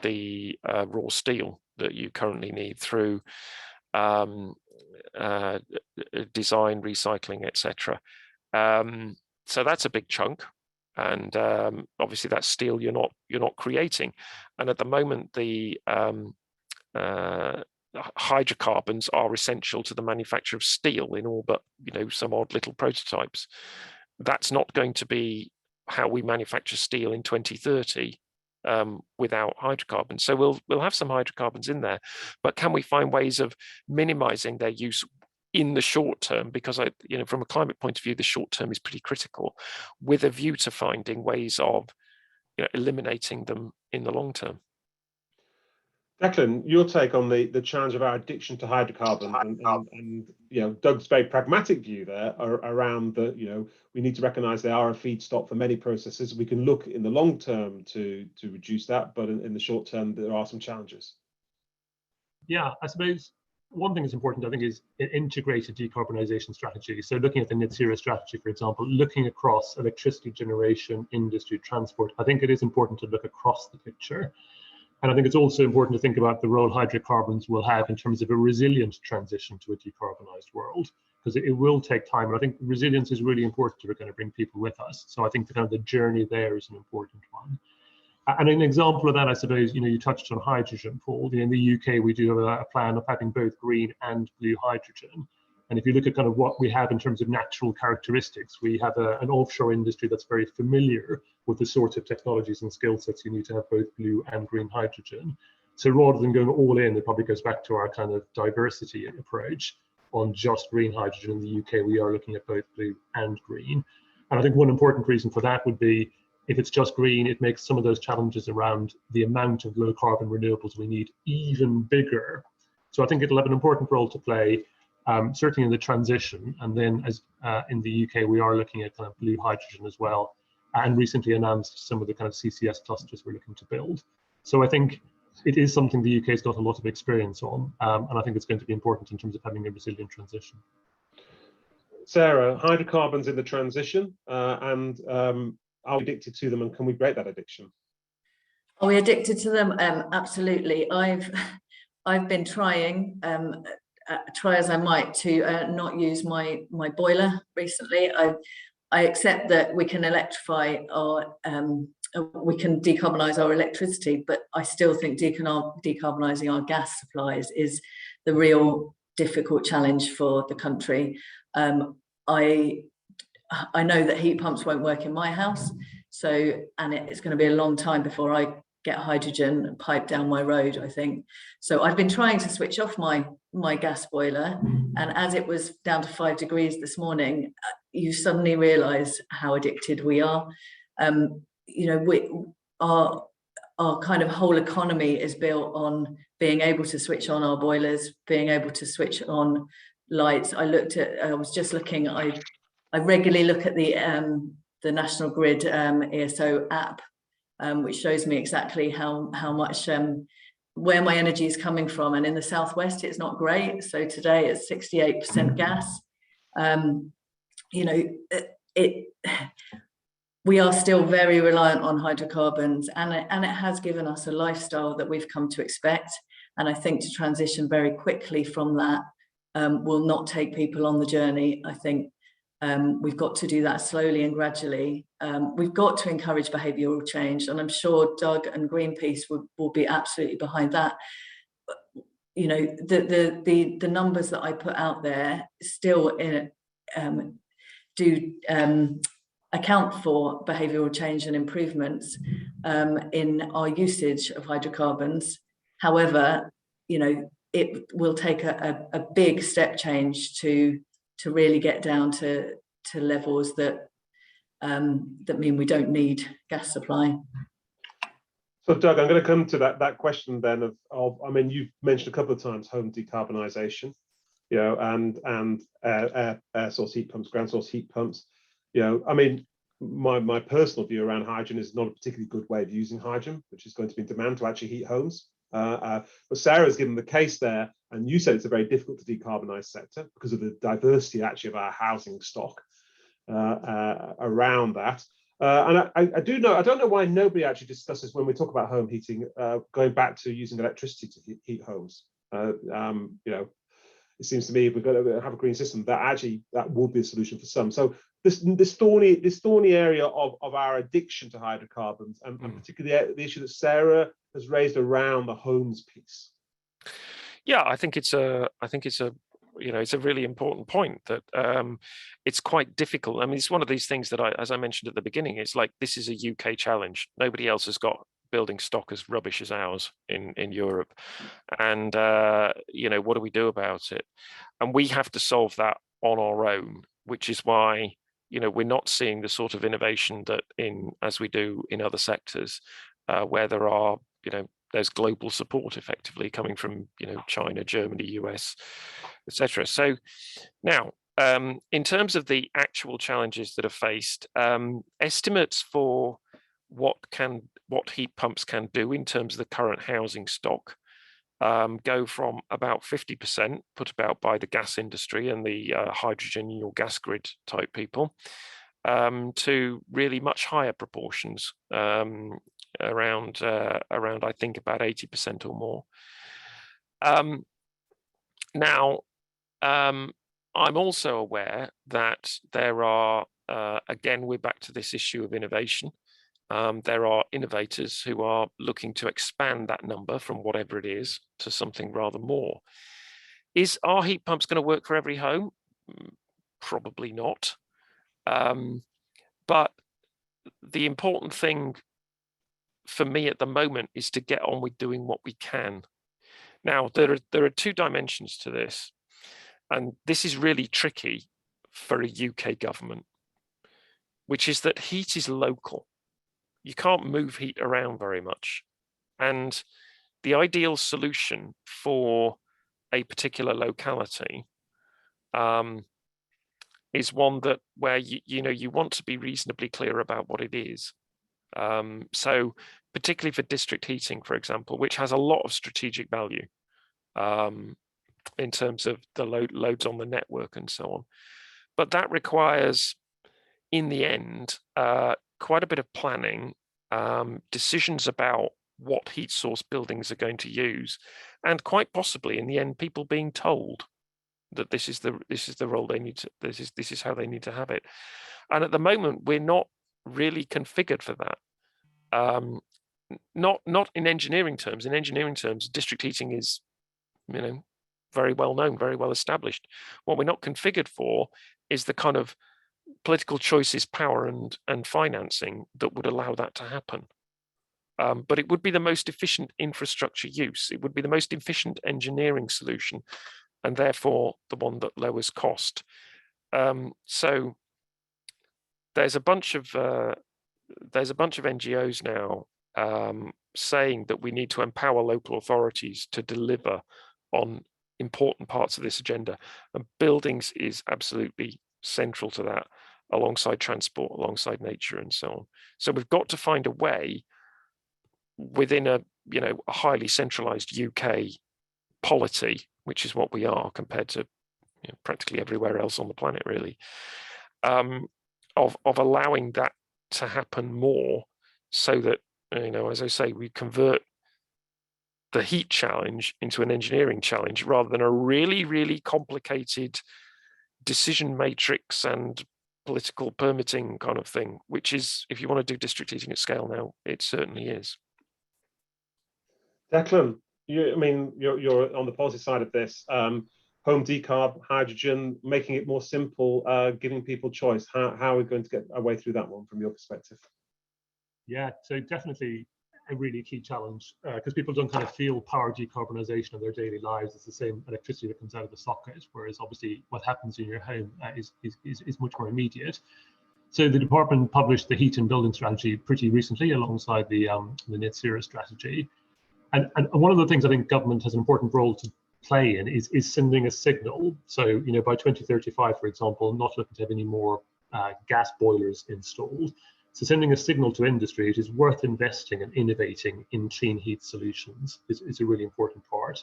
Speaker 4: the raw steel that you currently need through design, recycling, etc. So that's a big chunk, and obviously that's steel you're not creating. And at the moment, the hydrocarbons are essential to the manufacture of steel in all but some odd little prototypes. That's not going to be how we manufacture steel in 2030 without hydrocarbons. So we'll have some hydrocarbons in there, but can we find ways of minimizing their use in the short term? Because from a climate point of view, the short term is pretty critical, with a view to finding ways of eliminating them in the long term.
Speaker 2: Declan, your take on the challenge of our addiction to hydrocarbons, and Doug's very pragmatic view there around we need to recognise they are a feedstock for many processes. We can look in the long term to reduce that, but in the short term there are some challenges.
Speaker 3: Yeah, I suppose one thing that's important, I think, is an integrated decarbonisation strategy. So looking at the net zero strategy, for example, looking across electricity generation, industry, transport, I think it is important to look across the picture. And I think it's also important to think about the role hydrocarbons will have in terms of a resilient transition to a decarbonised world, because it will take time. And I think resilience is really important if we're going to bring people with us. So I think the journey there is an important one. And an example of that, I suppose, you touched on hydrogen, Paul. In the UK, we do have a plan of having both green and blue hydrogen. And if you look at kind of what we have in terms of natural characteristics, we have an offshore industry that's very familiar with the sorts of technologies and skill sets you need to have both blue and green hydrogen. So rather than going all in, it probably goes back to our kind of diversity approach on just green hydrogen. In the UK, we are looking at both blue and green. And I think one important reason for that would be, if it's just green, it makes some of those challenges around the amount of low carbon renewables we need even bigger. So I think it'll have an important role to play, certainly in the transition. And then as in the UK, we are looking at kind of blue hydrogen as well, and recently announced some of the kind of CCS clusters we're looking to build. So I think it is something the UK's got a lot of experience on, and I think it's going to be important in terms of having a resilient transition.
Speaker 2: Sarah, hydrocarbons in the transition, and are we addicted to them, and can we break that addiction?
Speaker 5: Are we addicted to them? Absolutely. I've been trying, try as I might, to not use my boiler recently. I accept that we can electrify our, we can decarbonise our electricity, but I still think decarbonising our gas supplies is the real difficult challenge for the country. I know that heat pumps won't work in my house, and it's going to be a long time before I get hydrogen piped down my road, I think. So I've been trying to switch off my gas boiler, and as it was down to 5 degrees this morning, you suddenly realise how addicted we are. Our kind of whole economy is built on being able to switch on our boilers, being able to switch on lights. I was just looking, I regularly look at the National Grid ESO app, which shows me exactly how much, where my energy is coming from. And in the Southwest, it's not great. So today it's 68% gas. We are still very reliant on hydrocarbons, and it has given us a lifestyle that we've come to expect. And I think to transition very quickly from that will not take people on the journey. I think we've got to do that slowly and gradually. We've got to encourage behavioural change, and I'm sure Doug and Greenpeace will be absolutely behind that. The numbers that I put out there still do account for behavioural change and improvements in our usage of hydrocarbons. However, it will take a big step change to really get down to levels that mean we don't need gas supply.
Speaker 2: So Doug, I'm going to come to that question then of I mean, you've mentioned a couple of times home decarbonisation, and air source heat pumps, ground source heat pumps. I mean, my personal view around hydrogen is not a particularly good way of using hydrogen, which is going to be in demand to actually heat homes. But Sarah's given the case there, and you said it's a very difficult to decarbonise sector because of the diversity actually of our housing stock around that. And I don't know why nobody actually discusses, when we talk about home heating, going back to using electricity to heat homes. It seems to me if we're going to have a green system, that would be a solution for some. So this thorny area of our addiction to hydrocarbons, and particularly the issue that Sarah has raised around the homes piece.
Speaker 4: Yeah, I think it's a really important point that it's quite difficult. I mean, it's one of these things that as I mentioned at the beginning, it's like, this is a UK challenge. Nobody else has got building stock as rubbish as ours in Europe. And, what do we do about it? And we have to solve that on our own, which is why, we're not seeing the sort of innovation as we do in other sectors, where there are, there's global support effectively coming from, China, Germany, US, etc. So now, in terms of the actual challenges that are faced, estimates for what heat pumps can do in terms of the current housing stock go from about 50% put about by the gas industry and the hydrogen in your gas grid type people, to really much higher proportions, around I think about 80% or more. Now, I'm also aware that there are, again, we're back to this issue of innovation. There are innovators who are looking to expand that number from whatever it is to something rather more. Are heat pumps going to work for every home? Probably not. But the important thing for me at the moment is to get on with doing what we can. Now, there are two dimensions to this, and this is really tricky for a UK government, which is that heat is local. You can't move heat around very much. And the ideal solution for a particular locality is one where you want to be reasonably clear about what it is. So particularly for district heating, for example, which has a lot of strategic value in terms of the loads on the network and so on. But that requires, in the end, quite a bit of planning, decisions about what heat source buildings are going to use, and quite possibly, in the end, people being told that this is the role they need to, this is how they need to have it. And at the moment, we're not really configured for that. Not in engineering terms. In engineering terms, district heating is, very well known, very well established. What we're not configured for is the kind of political choices, power and financing that would allow that to happen. But it would be the most efficient infrastructure use. It would be the most efficient engineering solution, and therefore the one that lowers cost. So there's a bunch of NGOs now saying that we need to empower local authorities to deliver on important parts of this agenda, and buildings is absolutely central to that, alongside transport, alongside nature, and so on. So we've got to find a way within a highly centralized UK polity, which is what we are compared to practically everywhere else on the planet, really, of allowing that to happen more, so that as I say, we convert the heat challenge into an engineering challenge rather than a really, really complicated decision matrix and political permitting kind of thing, which is, if you want to do district heating at scale now, it certainly is.
Speaker 2: Declan, you're on the policy side of this. Home decarb, hydrogen, making it more simple, giving people choice. How are we going to get our way through that one from your perspective?
Speaker 3: Yeah, so definitely a really key challenge, because people don't kind of feel power decarbonisation of their daily lives. It's the same electricity that comes out of the socket, whereas obviously what happens in your home is much more immediate. So the department published the heat and building strategy pretty recently, alongside the net zero strategy. And one of the things I think government has an important role to play in is sending a signal. So by 2035, for example, not looking to have any more gas boilers installed. So sending a signal to industry, it is worth investing and innovating in clean heat solutions is a really important part.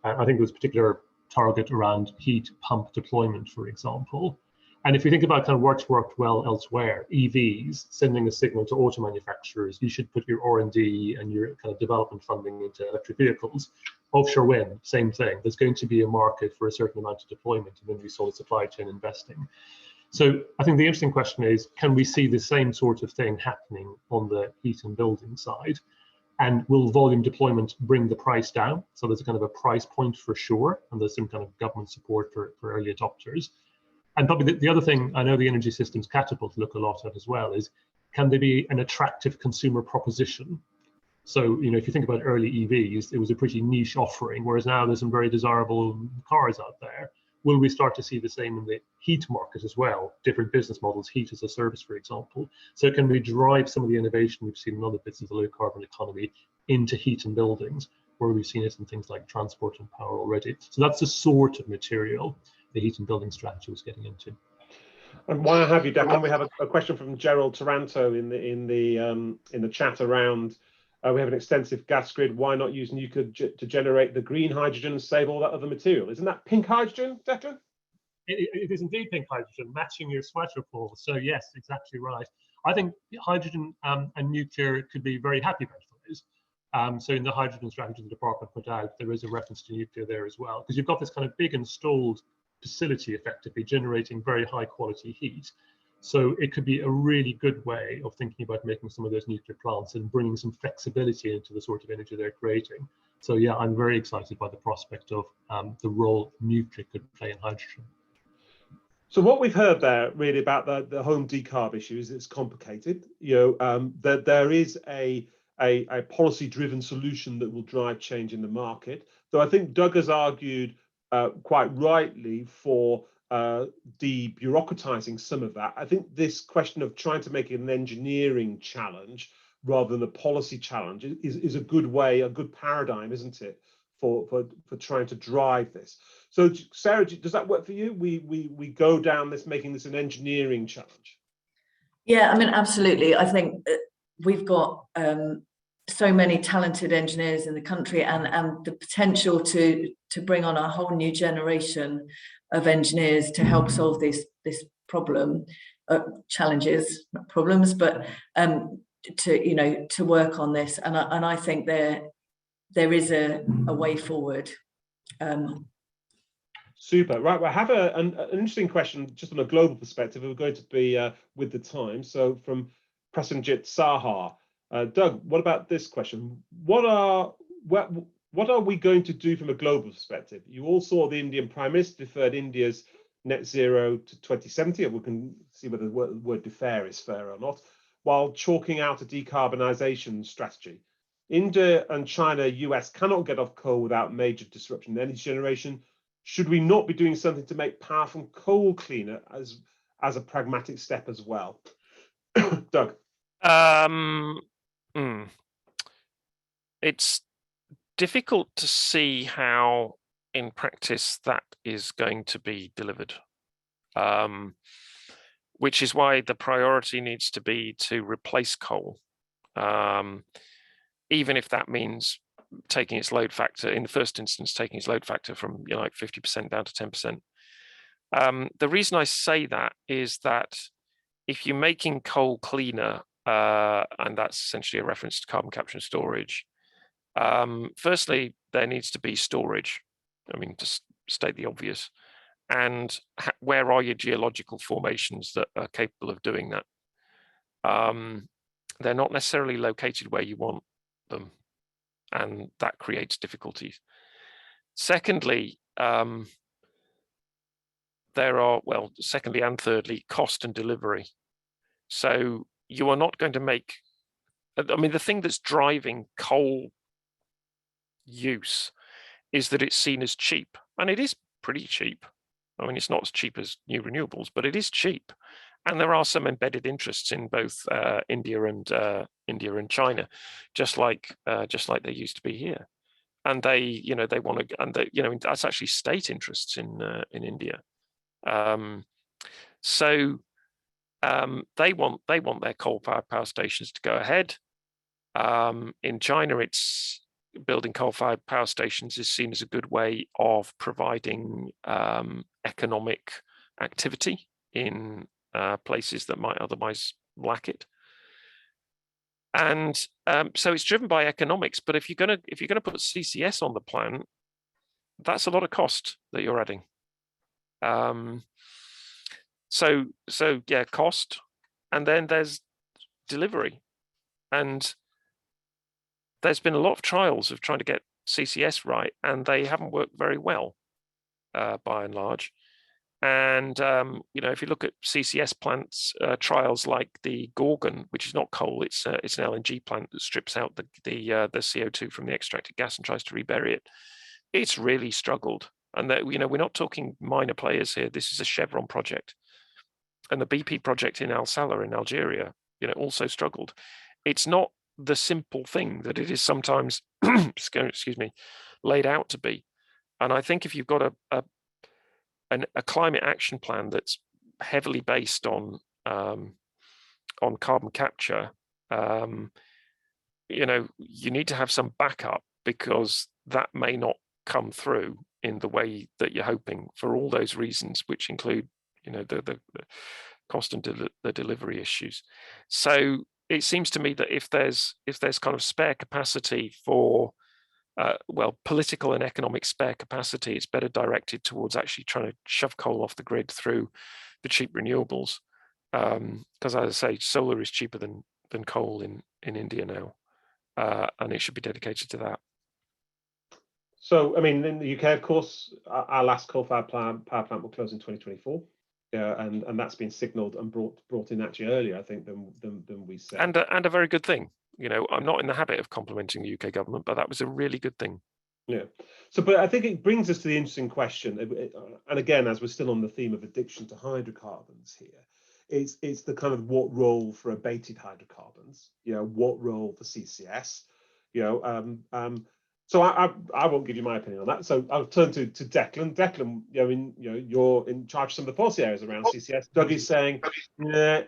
Speaker 3: I think there was a particular target around heat pump deployment, for example. And if you think about kind of what's worked well elsewhere, EVs, sending a signal to auto manufacturers, you should put your R&D and your kind of development funding into electric vehicles. Offshore wind, same thing. There's going to be a market for a certain amount of deployment, and then we saw the supply chain investing. So I think the interesting question is, can we see the same sort of thing happening on the heat and building side? And will volume deployment bring the price down? So there's a kind of a price point for sure, and there's some kind of government support for early adopters. And probably the other thing I know the energy systems catapult look a lot at as well is, can they be an attractive consumer proposition? So, if you think about early EVs, it was a pretty niche offering, whereas now there's some very desirable cars out there. Will we start to see the same in the heat market as well? Different business models, heat as a service, for example. So can we drive some of the innovation we've seen in other bits of the low carbon economy into heat and buildings, where we've seen it in things like transport and power already? So that's the sort of material the heat and building strategy was getting into.
Speaker 2: And while I have you, Declan, we have a question from Gerald Taranto in the chat around. We have an extensive gas grid. Why not use nuclear to generate the green hydrogen and save all that other material? Isn't that pink hydrogen, Declan?
Speaker 3: It is indeed pink hydrogen, matching your sweater, Paul. So yes, exactly right. I think hydrogen and nuclear could be very happy bedfellows. So in the hydrogen strategy the department put out, there is a reference to nuclear there as well, because you've got this kind of big installed facility effectively generating very high quality heat. So it could be a really good way of thinking about making some of those nuclear plants and bringing some flexibility into the sort of energy they're creating. So yeah, I'm very excited by the prospect of the role nuclear could play in hydrogen.
Speaker 2: So what we've heard there really about the home decarb issue is it's complicated. That there is a policy-driven solution that will drive change in the market. Though I think Doug has argued quite rightly for debureaucratizing some of that. I think this question of trying to make it an engineering challenge rather than a policy challenge is a good way, a good paradigm, isn't it, for trying to drive this. So Sarah, does that work for you? We go down this, making this an engineering challenge.
Speaker 5: Yeah, I mean, absolutely. I think we've got so many talented engineers in the country, and the potential to bring on a whole new generation of engineers to help solve this problem, challenges, not problems, but to work on this. And I think there is a way forward.
Speaker 2: Super. Right. Well, I have an interesting question just on a global perspective. We're going to be with the time. So from Prasenjit Sahar, Doug, what about this question? What are we going to do from a global perspective? You all saw the Indian Prime Minister deferred India's net zero to 2070. We can see whether the word defer is fair or not, while chalking out a decarbonisation strategy. India and China, US cannot get off coal without major disruption in energy generation. Should we not be doing something to make power from coal cleaner as a pragmatic step as well? Doug.
Speaker 4: It's difficult to see how in practice that is going to be delivered, which is why the priority needs to be to replace coal, even if that means taking its load factor, in the first instance, taking its load factor from like 50% down to 10%. The reason I say that is that if you're making coal cleaner, and that's essentially a reference to carbon capture and storage, firstly, there needs to be storage. I mean, to state the obvious. And where are your geological formations that are capable of doing that? They're not necessarily located where you want them, and that creates difficulties. Secondly, secondly and thirdly, cost and delivery. So you are not going to make, I mean, the thing that's driving coal use is that it's seen as cheap, and it is pretty cheap. I mean, it's not as cheap as new renewables, but it is cheap. And there are some embedded interests in both India and China, just like they used to be here. And they want to, and that's actually state interests in India. So they want their coal-fired power stations to go ahead. In China, it's building coal-fired power stations is seen as a good way of providing economic activity in places that might otherwise lack it. And so it's driven by economics. But if you're gonna put CCS on the plan, that's a lot of cost that you're adding. So yeah, cost, and then there's delivery. And there's been a lot of trials of trying to get CCS right, and they haven't worked very well, by and large. And if you look at CCS plants, trials like the Gorgon, which is not coal, it's an LNG plant that strips out the CO2 from the extracted gas and tries to rebury it. It's really struggled, and that we're not talking minor players here. This is a Chevron project, and the BP project in Al Salah in Algeria, also struggled. It's not the simple thing that it is sometimes, excuse me, laid out to be. And I think if you've got a climate action plan that's heavily based on carbon capture, you need to have some backup, because that may not come through in the way that you're hoping, for all those reasons, which include the cost and the delivery issues. So it seems to me that if there's kind of spare capacity for political and economic spare capacity, it's better directed towards actually trying to shove coal off the grid through the cheap renewables. because as I say, solar is cheaper than coal in India now, and it should be dedicated to that.
Speaker 2: So, I mean, in the UK, of course, our last coal-fired power plant will close in 2024, and that's been signalled and brought in actually earlier, I think, than we said.
Speaker 4: And a very good thing. You know, I'm not in the habit of complimenting the UK government, but that was a really good thing.
Speaker 2: Yeah. So, but I think it brings us to the interesting question, and again, as we're still on the theme of addiction to hydrocarbons here, it's the kind of what role for abated hydrocarbons, what role for CCS, So I won't give you my opinion on that. So I'll turn to Declan. Declan, you're in charge of some of the policy areas around CCS. Doug is saying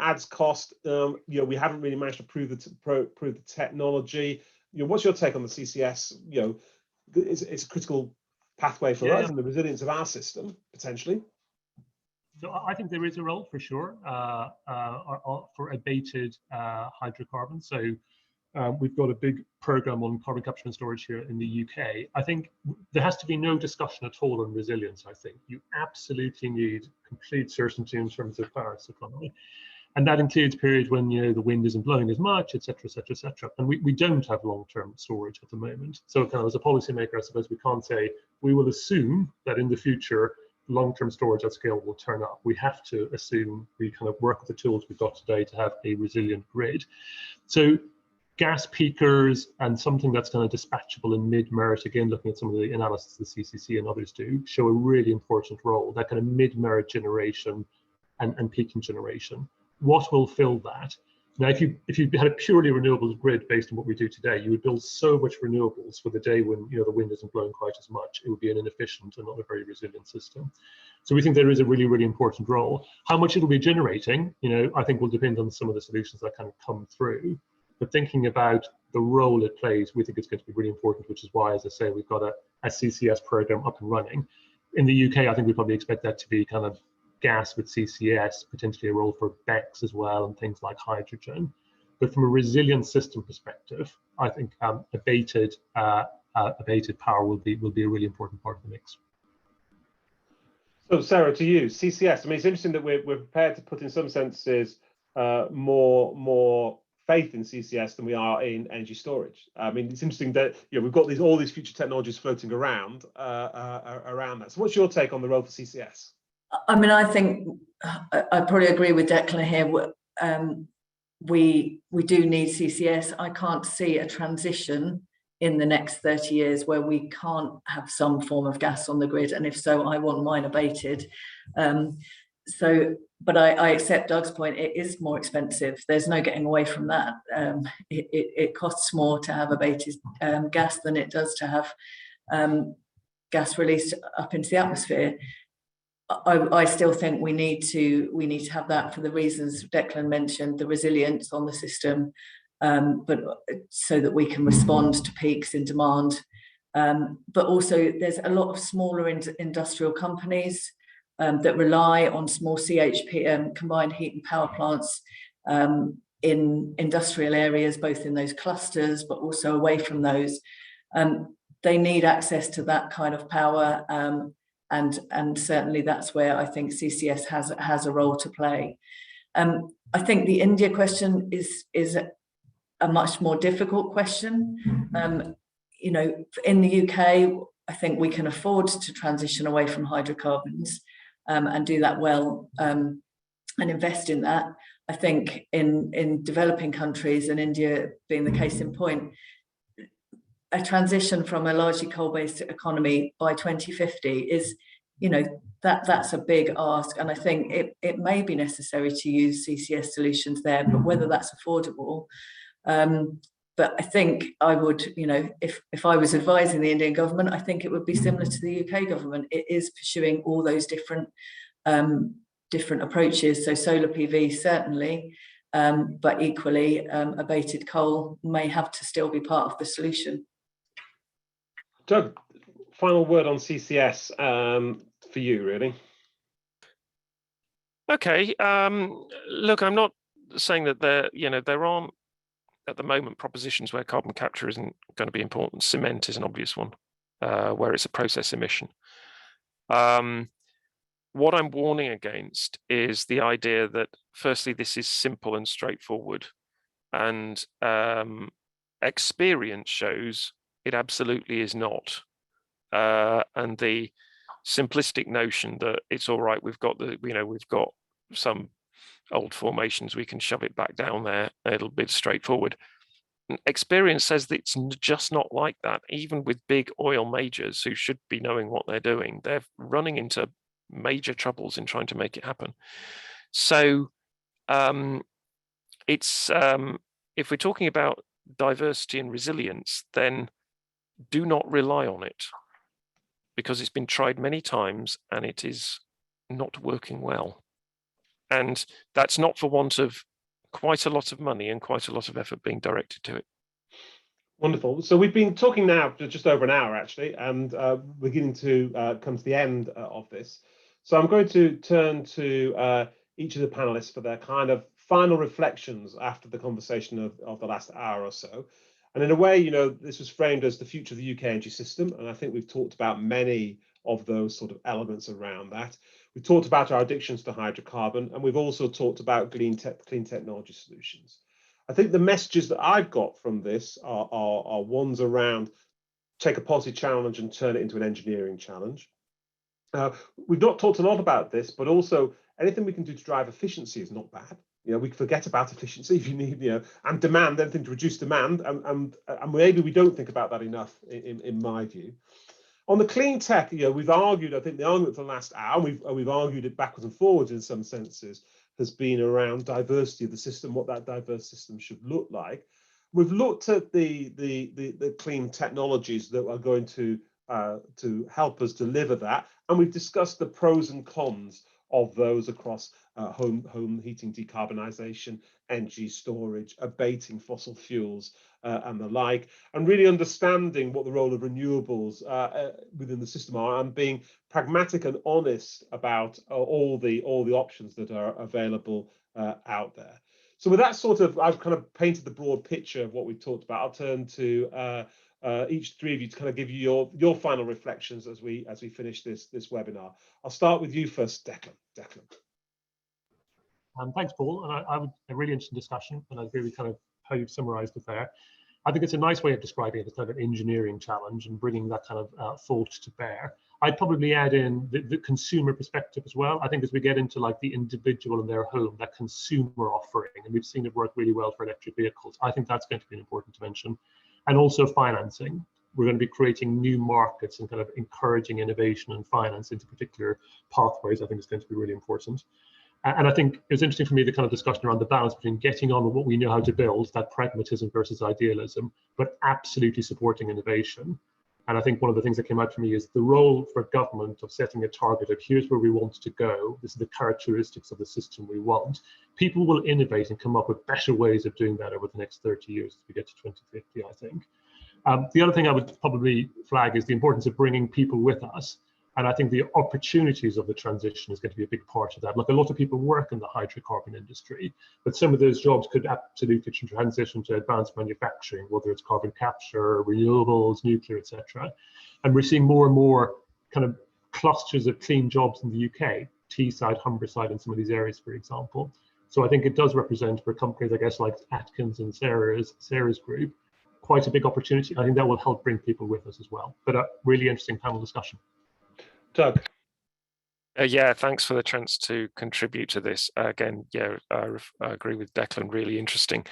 Speaker 2: adds cost. We haven't really managed to prove the technology. What's your take on the CCS? It's a critical pathway for us and the resilience of our system potentially.
Speaker 3: So I think there is a role for sure for abated hydrocarbons. So we've got a big program on carbon capture and storage here in the UK. I think there has to be no discussion at all on resilience. I think you absolutely need complete certainty in terms of power supply. And that includes periods when the wind isn't blowing as much, et cetera, et cetera, et cetera. And we don't have long-term storage at the moment. So kind of as a policymaker, I suppose we can't say we will assume that in the future long-term storage at scale will turn up. We have to assume we kind of work with the tools we've got today to have a resilient grid. So gas peakers and something that's kind of dispatchable in mid-merit, again, looking at some of the analysis the CCC and others do, show a really important role, that kind of mid-merit generation and peaking generation. What will fill that? Now, if you had a purely renewables grid based on what we do today, you would build so much renewables for the day when the wind isn't blowing quite as much. It would be an inefficient and not a very resilient system. So we think there is a really, really important role. How much it'll be generating, I think will depend on some of the solutions that kind of come through. But thinking about the role it plays, we think it's going to be really important, which is why, as I say, we've got a CCS program up and running. In the UK, I think we probably expect that to be kind of gas with CCS, potentially a role for BECCS as well, and things like hydrogen. But from a resilient system perspective, I think abated power will be a really important part of the mix.
Speaker 2: So Sarah, to you, CCS. I mean, it's interesting that we're prepared to put, in some senses, more faith in CCS than we are in energy storage. I mean, it's interesting that we've got all these future technologies floating around that. So what's your take on the role for CCS?
Speaker 5: I mean, I think I probably agree with Declan here. We do need CCS. I can't see a transition in the next 30 years where we can't have some form of gas on the grid, and if so, I want mine abated. But I accept Doug's point. It is more expensive. There's no getting away from that. It costs more to have abated gas than it does to have gas released up into the atmosphere. I still think we need to have that for the reasons Declan mentioned, the resilience on the system, but so that we can respond to peaks in demand. But also, there's a lot of smaller industrial companies that rely on small CHP, combined heat and power plants in industrial areas, both in those clusters, but also away from those. They need access to that kind of power. And certainly that's where I think CCS has a role to play. I think the India question is a much more difficult question. In the UK, I think we can afford to transition away from hydrocarbons and do that well and invest in that. I think in developing countries, and India being the case in point, a transition from a largely coal-based economy by 2050 is, that's a big ask. And I think it may be necessary to use CCS solutions there, but whether that's affordable. But I think I would, if I was advising the Indian government, I think it would be similar to the UK government. It is pursuing all those different approaches. So solar PV, certainly. But equally, abated coal may have to still be part of the solution.
Speaker 2: Doug, final word on CCS for you, really.
Speaker 4: Okay. Look, I'm not saying that there aren't at the moment propositions where carbon capture isn't going to be important. Cement is an obvious one, where it's a process emission. what I'm warning against is the idea that, firstly, this is simple and straightforward, and experience shows it absolutely is not. And the simplistic notion that it's all right, we've got some old formations, we can shove it back down there, it'll be straightforward. Experience says that it's just not like that. Even with big oil majors who should be knowing what they're doing, they're running into major troubles in trying to make it happen. So if we're talking about diversity and resilience, then do not rely on it, because it's been tried many times and it is not working well. And that's not for want of quite a lot of money and quite a lot of effort being directed to it.
Speaker 2: Wonderful. So we've been talking now for just over an hour, actually, and we're beginning to come to the end of this. So I'm going to turn to each of the panelists for their kind of final reflections after the conversation of the last hour or so. And in a way, you know, this was framed as the future of the UK energy system. And I think we've talked about many of those sort of elements around that. We've talked about our addictions to hydrocarbon, and we've also talked about clean technology solutions. I think the messages that I've got from this are ones around take a policy challenge and turn it into an engineering challenge. We've not talked a lot about this, but also anything we can do to drive efficiency is not bad. You know, we forget about efficiency if you need, you know, and demand, anything to reduce demand, and maybe we don't think about that enough, in my view. On the clean tech, you know, we've argued, I think the argument for the last hour, we've argued it backwards and forwards in some senses, has been around diversity of the system, what that diverse system should look like. We've looked at the clean technologies that are going to help us deliver that, and we've discussed the pros and cons of those across home heating decarbonisation, energy storage, abating fossil fuels, and the like, and really understanding what the role of renewables within the system are, and being pragmatic and honest about all the options that are available out there. So with that sort of, I've kind of painted the broad picture of what we've talked about. I'll turn to each three of you to kind of give you your final reflections as we finish this webinar. I'll start with you first, Declan.
Speaker 3: Thanks, Paul. And a really interesting discussion, and I agree with kind of how you've summarised it there. I think it's a nice way of describing it as kind of an engineering challenge and bringing that kind of fault to bear. I'd probably add in the consumer perspective as well. I think as we get into like the individual in their home, that consumer offering, and we've seen it work really well for electric vehicles. I think that's going to be an important dimension. And also financing. We're going to be creating new markets and kind of encouraging innovation and finance into particular pathways. I think is going to be really important. And I think it was interesting for me, the kind of discussion around the balance between getting on with what we know how to build, that pragmatism versus idealism, but absolutely supporting innovation. And I think one of the things that came out for me is the role for government of setting a target of here's where we want to go. This is the characteristics of the system we want. People will innovate and come up with better ways of doing that over the next 30 years as we get to 2050, I think. The other thing I would probably flag is the importance of bringing people with us. And I think the opportunities of the transition is going to be a big part of that. Like a lot of people work in the hydrocarbon industry, but some of those jobs could absolutely transition to advanced manufacturing, whether it's carbon capture, renewables, nuclear, etc. And we're seeing more and more kind of clusters of clean jobs in the UK, Teesside, Humberside, and some of these areas, for example. So I think it does represent for companies, I guess, like Atkins and Sarah's group, quite a big opportunity. I think that will help bring people with us as well. But a really interesting panel discussion.
Speaker 2: Doug.
Speaker 4: Yeah, thanks for the chance to contribute to this. Again, yeah, I agree with Declan, really interesting.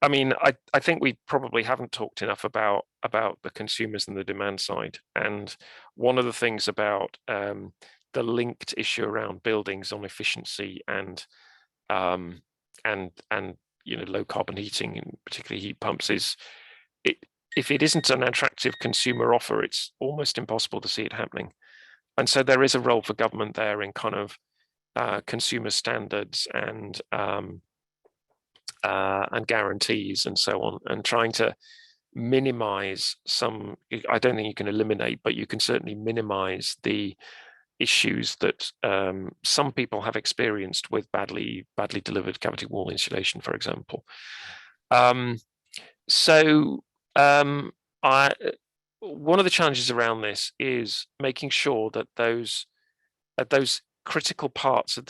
Speaker 4: I mean, I think we probably haven't talked enough about the consumers and the demand side. And one of the things about the linked issue around buildings on efficiency and you know, low carbon heating, and particularly heat pumps, is if it isn't an attractive consumer offer, it's almost impossible to see it happening. And so there is a role for government there in kind of consumer standards and guarantees and so on, and trying to minimize some. I don't think you can eliminate, but you can certainly minimize the issues that some people have experienced with badly delivered cavity wall insulation, for example. One of the challenges around this is making sure that those critical parts of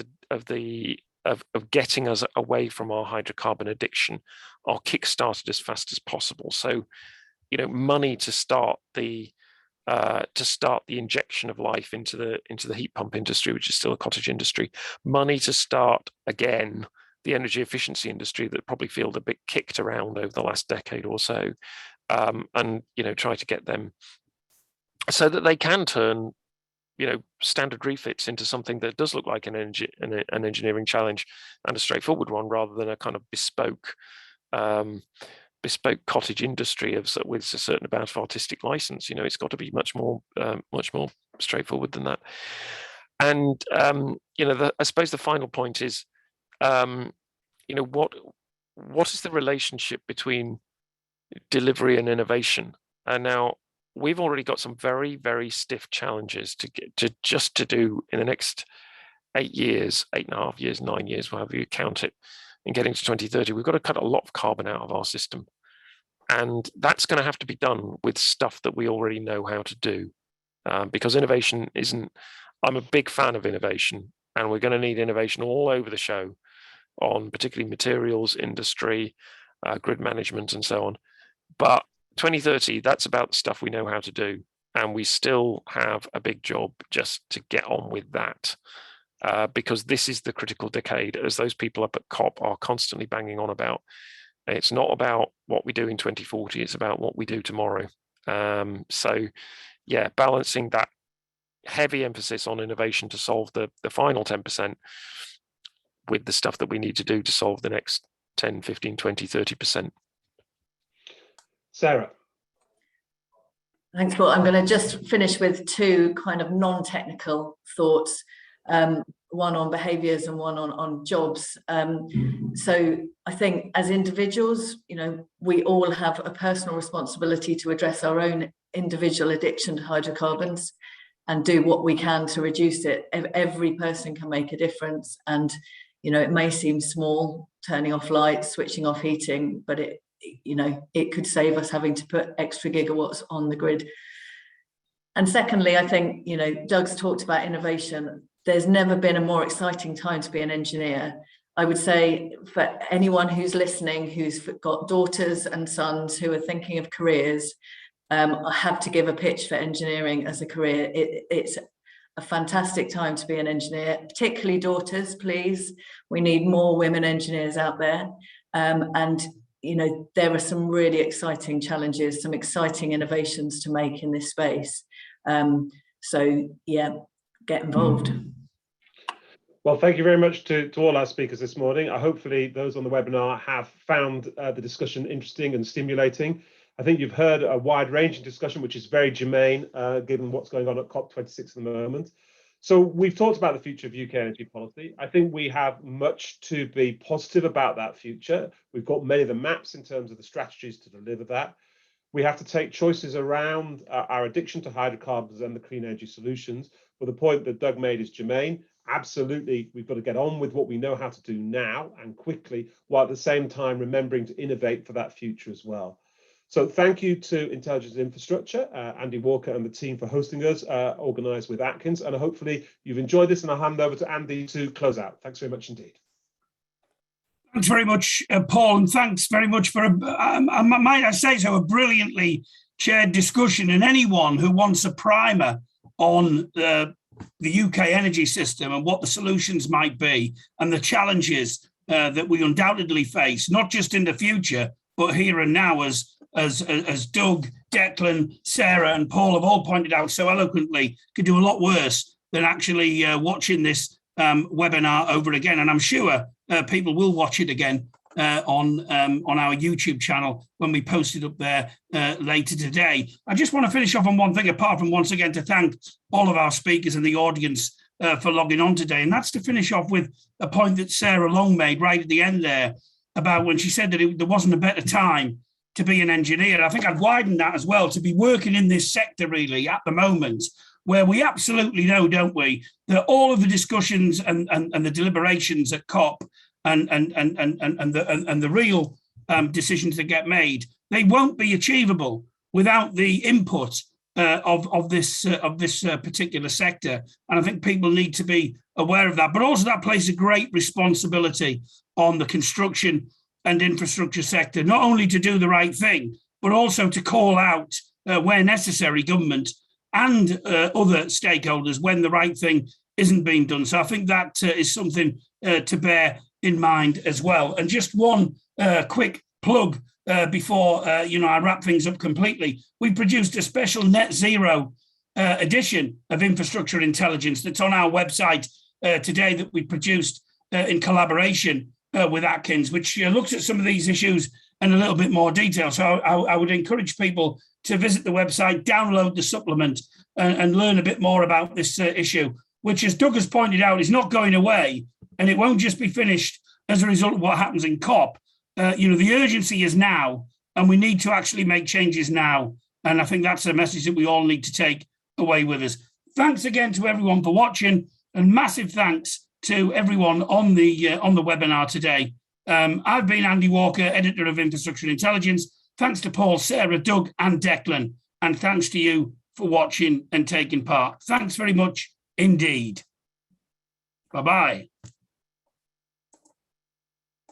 Speaker 4: getting us away from our hydrocarbon addiction are kick-started as fast as possible. So, you know, money to start the injection of life into the heat pump industry, which is still a cottage industry. Money to start again the energy efficiency industry that probably feel a bit kicked around over the last decade or so, and you know, try to get them so that they can turn, you know, standard refits into something that does look like an engineering challenge and a straightforward one, rather than a kind of bespoke cottage industry with a certain amount of artistic license. You know, it's got to be much more straightforward than that. And you know, I suppose the final point is, you know, what is the relationship between delivery and innovation? And now we've already got some very, very stiff challenges to do in the next 8 years, 8.5 years, 9 years, however you count it, in getting to 2030. We've got to cut a lot of carbon out of our system. And that's going to have to be done with stuff that we already know how to do, because innovation isn't, I'm a big fan of innovation, and we're going to need innovation all over the show on particularly materials, industry, grid management, and so on. But 2030, that's about the stuff we know how to do. And we still have a big job just to get on with that, because this is the critical decade, as those people up at COP are constantly banging on about. It's not about what we do in 2040, it's about what we do tomorrow. So yeah, balancing that heavy emphasis on innovation to solve the final 10% with the stuff that we need to do to solve the next 10, 15, 20, 30%.
Speaker 2: Sarah.
Speaker 5: Thanks, Paul. I'm going to just finish with two kind of non-technical thoughts, one on behaviours and one on jobs. So I think as individuals, you know, we all have a personal responsibility to address our own individual addiction to hydrocarbons and do what we can to reduce it. Every person can make a difference, and you know, it may seem small, turning off lights, switching off heating, but it, you know, it could save us having to put extra gigawatts on the grid. And secondly, I think, you know, Doug's talked about innovation. There's never been a more exciting time to be an engineer. I would say for anyone who's listening, who's got daughters and sons who are thinking of careers, I have to give a pitch for engineering as a career. It's a fantastic time to be an engineer, particularly daughters, please. We need more women engineers out there. And, you know, there are some really exciting challenges, some exciting innovations to make in this space. So, yeah, get involved.
Speaker 2: Well, thank you very much to all our speakers this morning. Hopefully those on the webinar have found the discussion interesting and stimulating. I think you've heard a wide-ranging discussion, which is very germane, given what's going on at COP26 at the moment. So we've talked about the future of UK energy policy. I think we have much to be positive about that future. We've got many of the maps in terms of the strategies to deliver that. We have to take choices around our addiction to hydrocarbons and the clean energy solutions. But the point that Doug made is germane. Absolutely, we've got to get on with what we know how to do now and quickly, while at the same time remembering to innovate for that future as well. So thank you to Intelligence Infrastructure, Andy Walker and the team for hosting us, organised with Atkins. And hopefully you've enjoyed this, and I'll hand over to Andy to close out. Thanks very much indeed.
Speaker 1: Thanks very much, Paul, and thanks very much for, might I say so, a brilliantly chaired discussion. And anyone who wants a primer on the UK energy system and what the solutions might be and the challenges that we undoubtedly face, not just in the future, but here and now, as Doug, Declan, Sarah and Paul have all pointed out so eloquently, could do a lot worse than actually watching this webinar over again. And I'm sure people will watch it again on our YouTube channel when we post it up there later today. I just want to finish off on one thing, apart from once again to thank all of our speakers and the audience for logging on today. And that's to finish off with a point that Sarah Long made right at the end there about when she said that there wasn't a better time to be an engineer. I think I'd widen that as well, to be working in this sector really at the moment, where we absolutely know, don't we, that all of the discussions and the deliberations at COP and the real decisions that get made, they won't be achievable without the input of this particular sector. And I think people need to be aware of that, but also that places a great responsibility on the construction and infrastructure sector, not only to do the right thing, but also to call out where necessary government and other stakeholders when the right thing isn't being done. So I think that is something to bear in mind as well. And just one quick plug before I wrap things up completely. We produced a special net zero edition of Infrastructure Intelligence that's on our website today that we produced in collaboration with Atkins, which looks at some of these issues in a little bit more detail. So I would encourage people to visit the website, download the supplement and learn a bit more about this issue, which, as Doug has pointed out, is not going away, and it won't just be finished as a result of what happens in COP. The urgency is now, and we need to actually make changes now. And I think that's a message that we all need to take away with us. Thanks again to everyone for watching, and massive thanks to everyone on the webinar today. I've been Andy Walker, editor of Infrastructure Intelligence. Thanks to Paul, Sarah, Doug, and Declan, and thanks to you for watching and taking part. Thanks very much indeed. Bye-bye.